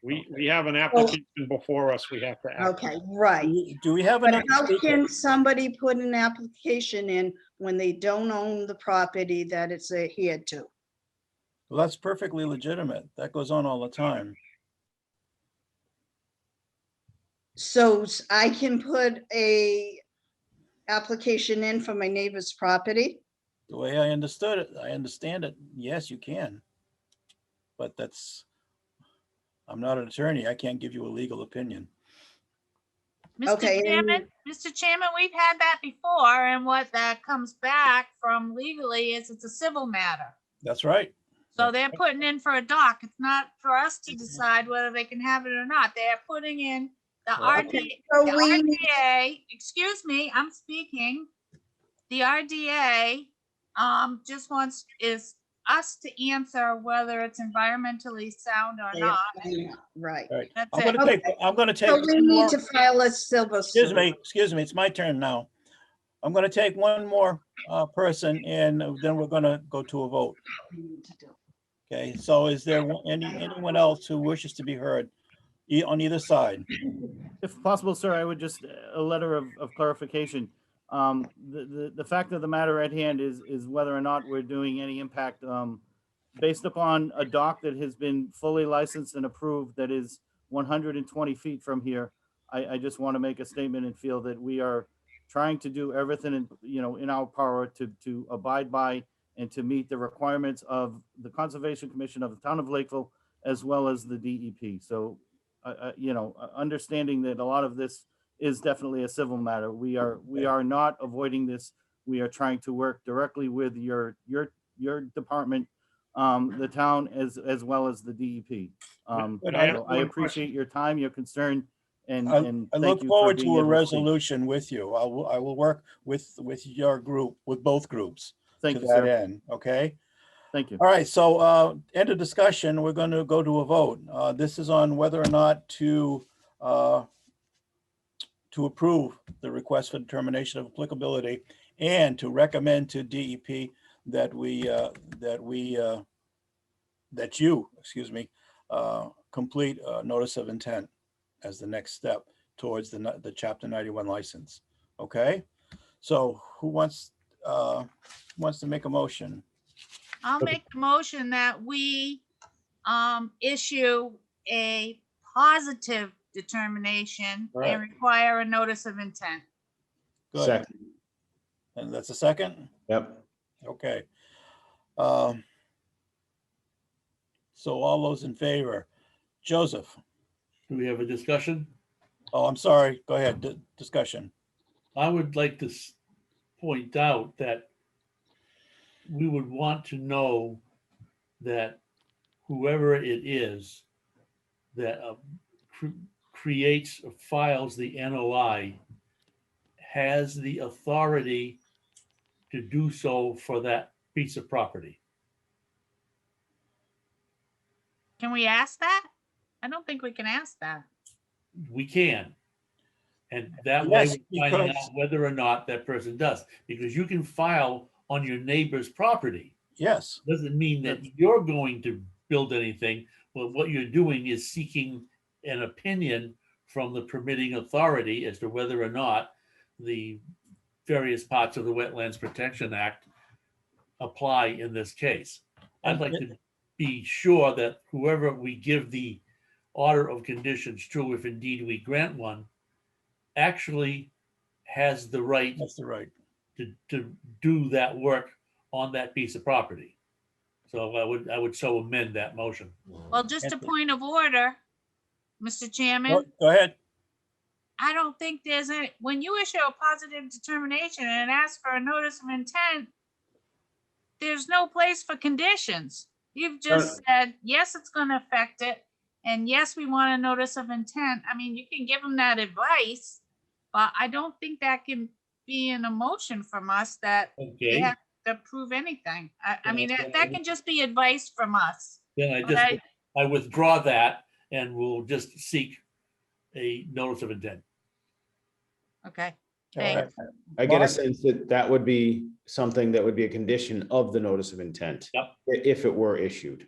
We have an application before us, we have to act. Okay, right. Do we have But another how speaker? can somebody put an application in when they don't own the property that it's adhered to? Well, that's perfectly legitimate. That goes on all the time. So I can put a application in for my neighbor's property? The way I understood it, I understand it. Yes, you can. But I'm not an attorney. I can't give you a legal opinion. Mr. Chairman, Mr. Chairman, we've had that before, and what that comes back from legally is it's a civil matter. That's right. So they're putting in for a dock. It's not for us to decide whether they can have it or not. They're putting in the RDA, excuse me, I'm speaking. The RDA just wants us to answer whether it's environmentally sound or not. Right. That's I'm gonna take. So we one more- need to file a civil Excuse suit. me, it's my turn now. I'm gonna take one more person and then we're gonna go to a vote. Okay, so is there anyone else who wishes to be heard on either side? If possible, sir, I would just, a letter of clarification. The fact of the matter at hand is whether or not we're doing any impact based upon a dock that has been fully licensed and approved that is 120 feet from here. I just want to make a statement and feel that we are trying to do everything in our power to abide by and to meet the requirements of the Conservation Commission of the Town of Lakeville, as well as the DEP. So, understanding that a lot of this is definitely a civil matter. We are not avoiding this. We are trying to work directly with your department, the town, as well as the DEP. So I appreciate your time, your concern, and I thank look you for forward being to a able to speak. resolution with you. I will work with your group, with both groups. Thank to you, that sir. end, okay? Thank you. All right, so end of discussion. We're going to go to a vote. This is on whether or not to approve the request for determination of applicability and to recommend to DEP that you complete a notice of intent as the next step towards the Chapter 91 license. Okay, so who wants to make a motion? I'll make the motion that we issue a positive determination Right. and require a notice of intent. Good. Second. And that's a second? Yep. Okay. So all those in favor, Joseph, Do we have a discussion? Oh, I'm sorry. Go ahead. Discussion. I would like to point out that we would want to know that whoever it is that creates or files the NOI has the authority to do so for that piece of property. Can we ask that? I don't think we can ask that. We can. And that way Yes, we're finding because- out whether or not that person does, because you can file on your neighbor's property. Yes. Doesn't mean that you're going to build anything, but what you're doing is seeking an opinion from the permitting authority as to whether or not the various parts of the Wetlands Protection Act apply in this case. I'd like to be sure that whoever we give the order of conditions to, if indeed we grant one, actually has the right That's the right. to do that work on that piece of property. So I would so amend that motion. Well, just a point of order, Mr. Chairman. Go ahead. I don't think there's any, when you issue a positive determination and ask for a notice of intent, there's no place for conditions. You've just said, yes, it's going to affect it. And yes, we want a notice of intent. I mean, you can give them that advice, but I don't think that can be an emotion from us that they Okay, have to prove anything. I mean, then that can just be advice from us. then But I withdraw that and we'll just seek a notice of intent. Okay, All right. thanks. I get a Mark? sense that that would be something that would be a condition of the notice of intent. Yep. If it were issued.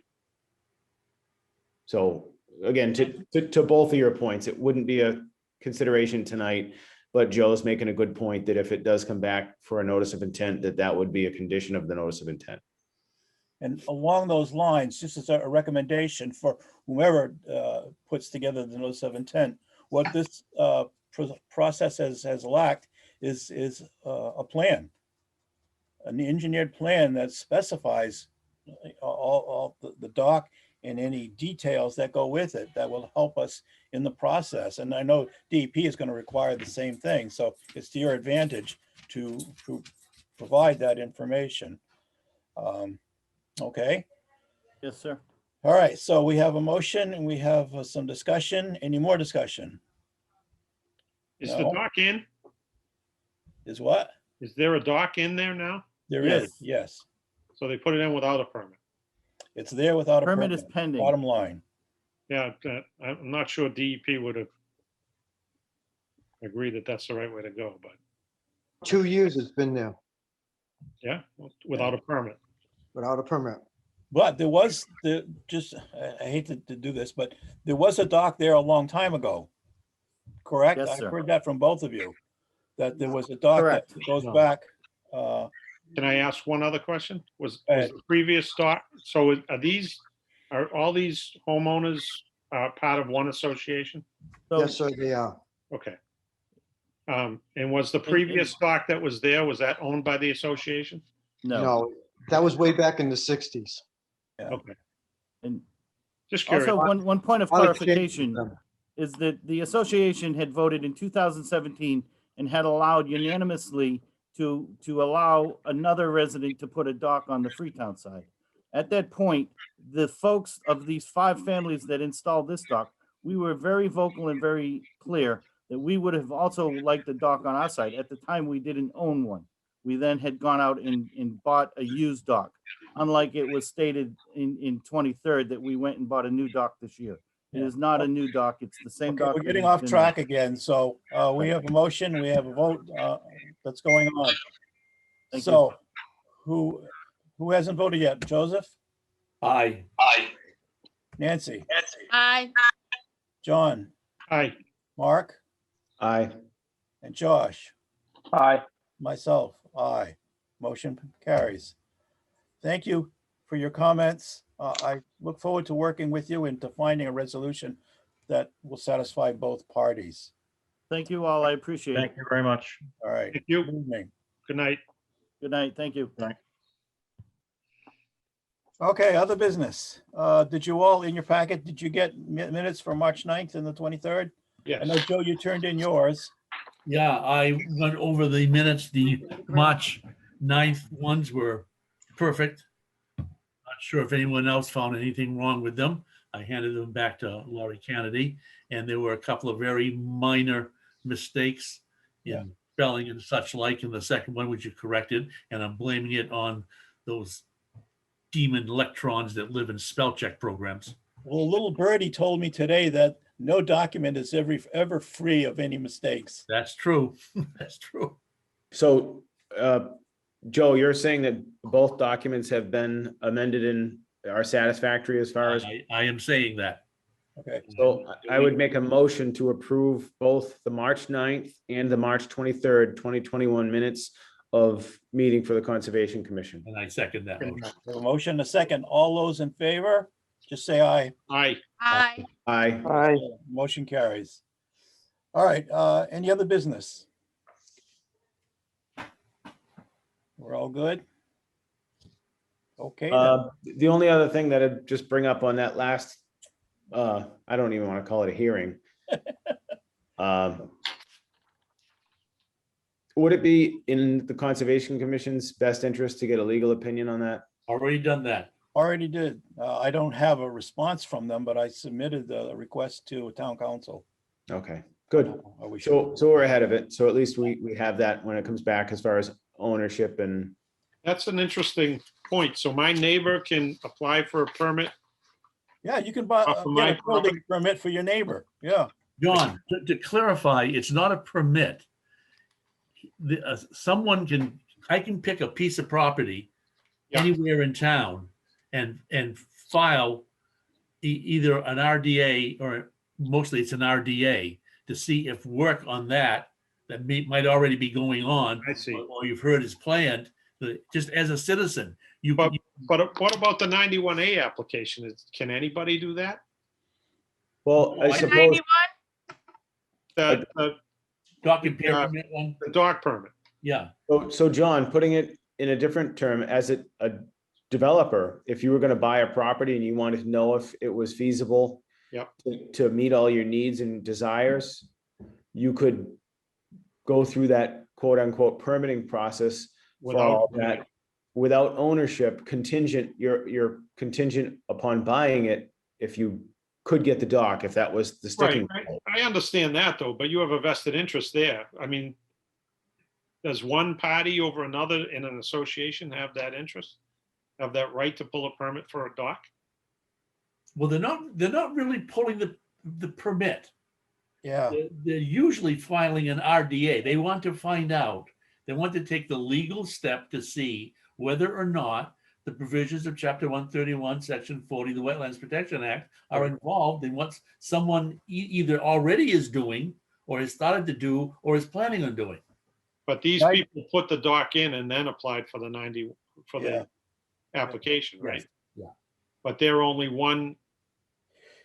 So again, to both of your points, it wouldn't be a consideration tonight, but Joe's making a good point that if it does come back for a notice of intent, that would be a condition of the notice of intent. And along those lines, just as a recommendation for whoever puts together the notice of intent, what this process has lacked is a plan, an engineered plan that specifies all the dock and any details that go with it that will help us in the process. And I know DEP is going to require the same thing, so it's to your advantage to provide that information. Okay. Yes, sir. All right, so we have a motion and we have some discussion. Any more discussion? Is the No. dock in? Is what? Is there a dock in there now? There Yes. is, yes. So they put it in without a permit? It's there without a Permit permit. is pending. Bottom line. Yeah, I'm not sure DEP would have agreed that that's the right way to go, but 2 years it's been there yeah, without a permit. without a permit. But there was I hate to do this, but there was a dock there a long time ago. Correct? Yes, I've sir. heard that from both of you, that there was a dock that Correct. goes No. back. Can I ask one other question? Was Go ahead. the previous dock, so are all these homeowners part of one association? So Yes, sir, they are. Okay. And was the previous dock that was there, was that owned by the association? no. No, that was way back in the 60s. Okay, And just curious. also, one point of I'll exchange clarification them. is that the association had voted in 2017 and had allowed unanimously to allow another resident to put a dock on the Freetown side. At that point, the folks of these 5 families that installed this dock, we were very vocal and very clear that we would have also liked the dock on our side. At the time, we didn't own one. We then had gone out and bought a used dock, unlike it was stated in 23rd that we went and bought a new dock this year. It is not a new dock. It's the same Okay, dock. we're that getting has off been track again. So we have a motion, we have a vote that's going on. Thank you. So who hasn't voted yet? Joseph? Aye. Nancy? Aye. John? Hi, Mark? Aye. And Josh? Aye. Myself, aye. Motion carries. Thank you for your comments. I look forward to working with you and to finding a resolution that will satisfy both parties. Thank you all. I appreciate it. Thank you very much. All right. thank you. Good evening. Good night. Good night. Thank you. Okay, other business. Did you all, in your packet, did you get minutes for March 9th and the 23rd? I know, Yes. Joe, you turned in yours. Yeah, I went over the minutes. The March 9th ones were perfect. Not sure if anyone else found anything wrong with them. I handed them back to Laurie Kennedy, and there were a couple of very minor mistakes Yeah. in spelling and such like in the second one, which you corrected, and I'm blaming it on those demon electrons that live in spell check programs. Well, little birdie told me today that no document is ever free of any mistakes. That's true. That's true. So, Joe, you're saying that both documents have been amended and are satisfactory as far as, I am saying that. Okay. so I would make a motion to approve both the March 9th and the March 23rd, 2021 minutes of meeting for the Conservation Commission. And I second that motion. We have a motion, a second. All those in favor, just say aye. Aye. Aye. Aye. Aye. Motion carries. All right, any other business? We're all good? Okay, then. The only other thing that I'd just bring up on that last, I don't even want to call it a hearing. Would it be in the Conservation Commission's best interest to get a legal opinion on that? Already done that. Already did. I don't have a response from them, but I submitted the request to town council. Okay, good. Are we sure? So we're ahead of it. So at least we have that when it comes back as far as ownership and, That's an interesting point. So my neighbor can apply for a permit. Yeah, you can buy, Off of get my a building property? permit for your neighbor. Yeah. John, to clarify, it's not a permit. Someone can, I can pick a piece of property Yeah. anywhere in town and file either an RDA or mostly it's an RDA to see if work on that might already be going on. I see. Or you've heard is planned, just as a citizen. But what about the 91A application? Can anybody do that? well, I What, suppose, 91? The Dock and pier permit one? dog permit. Yeah. so John, putting it in a different term, as a developer, if you were gonna buy a property and you wanted to know if it was feasible Yep. to meet all your needs and desires, you could go through that quote unquote permitting process for all that without ownership, contingent, you're contingent upon buying it if you could get the dock, if that was the Right. sticking. I understand that though, but you have a vested interest there. I mean, does one party over another in an association have that interest? Have that right to pull a permit for a dock? Well, they're not really pulling the permit. Yeah. They're usually filing an RDA. They want to find out, they want to take the legal step to see whether or not the provisions of Chapter 131, Section 40, the Wetlands Protection Act are involved in what someone either already is doing or has started to do or is planning on doing. But these Right. people put the dock in and then applied for the 90, for Yeah. the application, right? Yeah. But they're only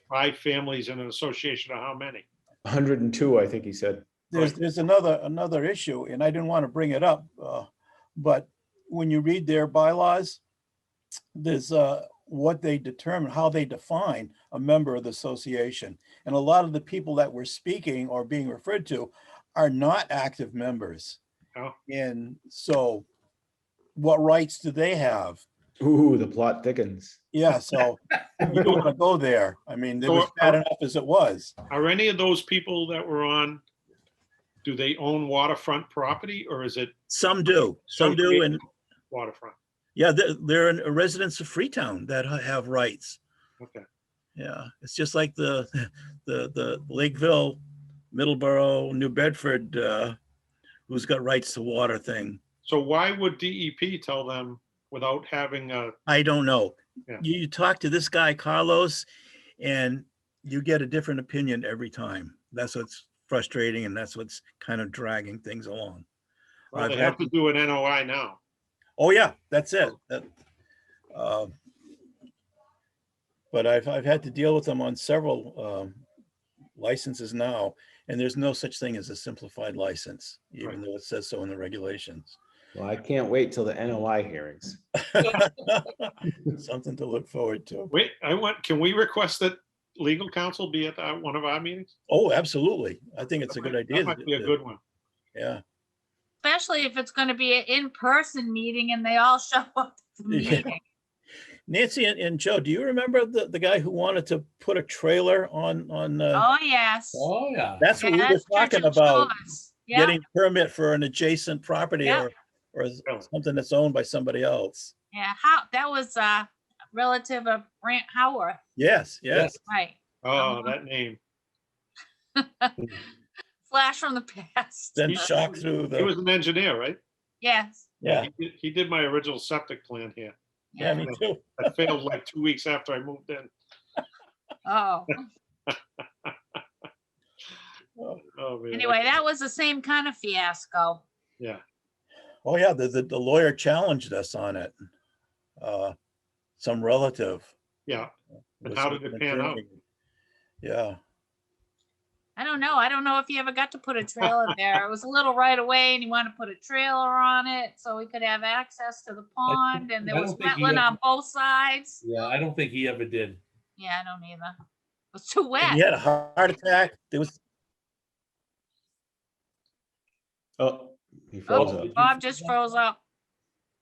5 families in an association of how many? 102, I think he said. There's another issue, and I didn't want to bring it up, but when you read their bylaws, there's what they determine, how they define a member of the association. And a lot of the people that we're speaking or being referred to are not active members. Oh. And so what rights do they have? Ooh, the plot thickens. Yeah, so you don't want to go there. I mean, it was bad enough as it was. Are any of those people that were on, do they own waterfront property or is it Some do, some do, and waterfront? yeah, they're residents of Freetown that have rights. Okay. Yeah, it's just like the Lakeville, Middleborough, New Bedford, who's got rights to water thing. So why would DEP tell them without having a, I don't know. Yeah. You talk to this guy, Carlos, and you get a different opinion every time. That's what's frustrating and that's what's kind of dragging things along. well, they have to do an NOI now? Oh, yeah, that's it. But I've had to deal with them on several licenses now, and there's no such thing as a simplified license, even though it says so in the regulations. Well, I can't wait till the NOI hearings. Something to look forward to. Wait, can we request that legal counsel be at one of our meetings? Oh, absolutely. I think it's a good idea. That might be a good one. Yeah. Especially if it's going to be an in-person meeting and they all show up to the Yeah. meeting. Nancy and Joe, do you remember the guy who wanted to put a trailer on Oh, yes. Oh, yeah. that's what we were That's talking Church of about, Choice. Yeah, getting permit for an adjacent property Yeah. or something that's owned by somebody else. yeah. That was a relative of Brant Howard. Yes, yes. Right. Oh, that name. Flash from the past. Then shock through He was an engineer, right? Yes. Yeah. He did my original septic plan here. Yeah, me too. I failed like 2 weeks after I moved in. Oh. Oh, man. Anyway, that was the same kind of fiasco. Yeah. Oh, yeah, the lawyer challenged us on it. Some relative. Yeah. And was how did it pan out? confirming. Yeah. I don't know. I don't know if he ever got to put a trailer there. It was a little right away and he wanted to put a trailer on it so we could have access to the pond and there I was don't think he wetland ever- on both sides. Yeah, I don't think he ever did. Yeah, I don't either. It was too wet. And he had a heart attack. There was, Oh, he froze Oh, up. Bob just froze up.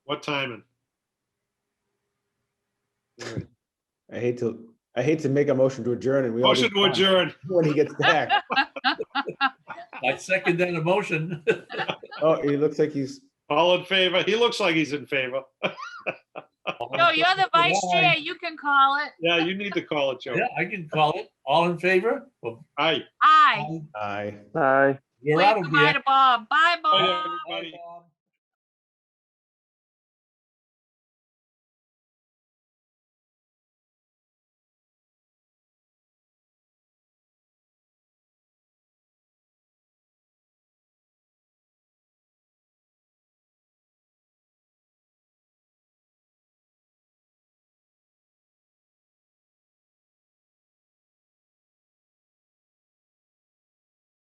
What timing? I hate to make a motion to adjourn and we. Motion to always- adjourn. When he gets back. I second that emotion. Oh, he looks like he's. All in favor? He looks like he's in favor. No, you're the vice chair. You can call it. Yeah, you need to call it, Joe. Yeah, I can call it. All in favor? Well, Aye. Aye. Aye. Aye. You're Wave out of goodbye here. to Bob. Bye, Bob. Bye, everybody.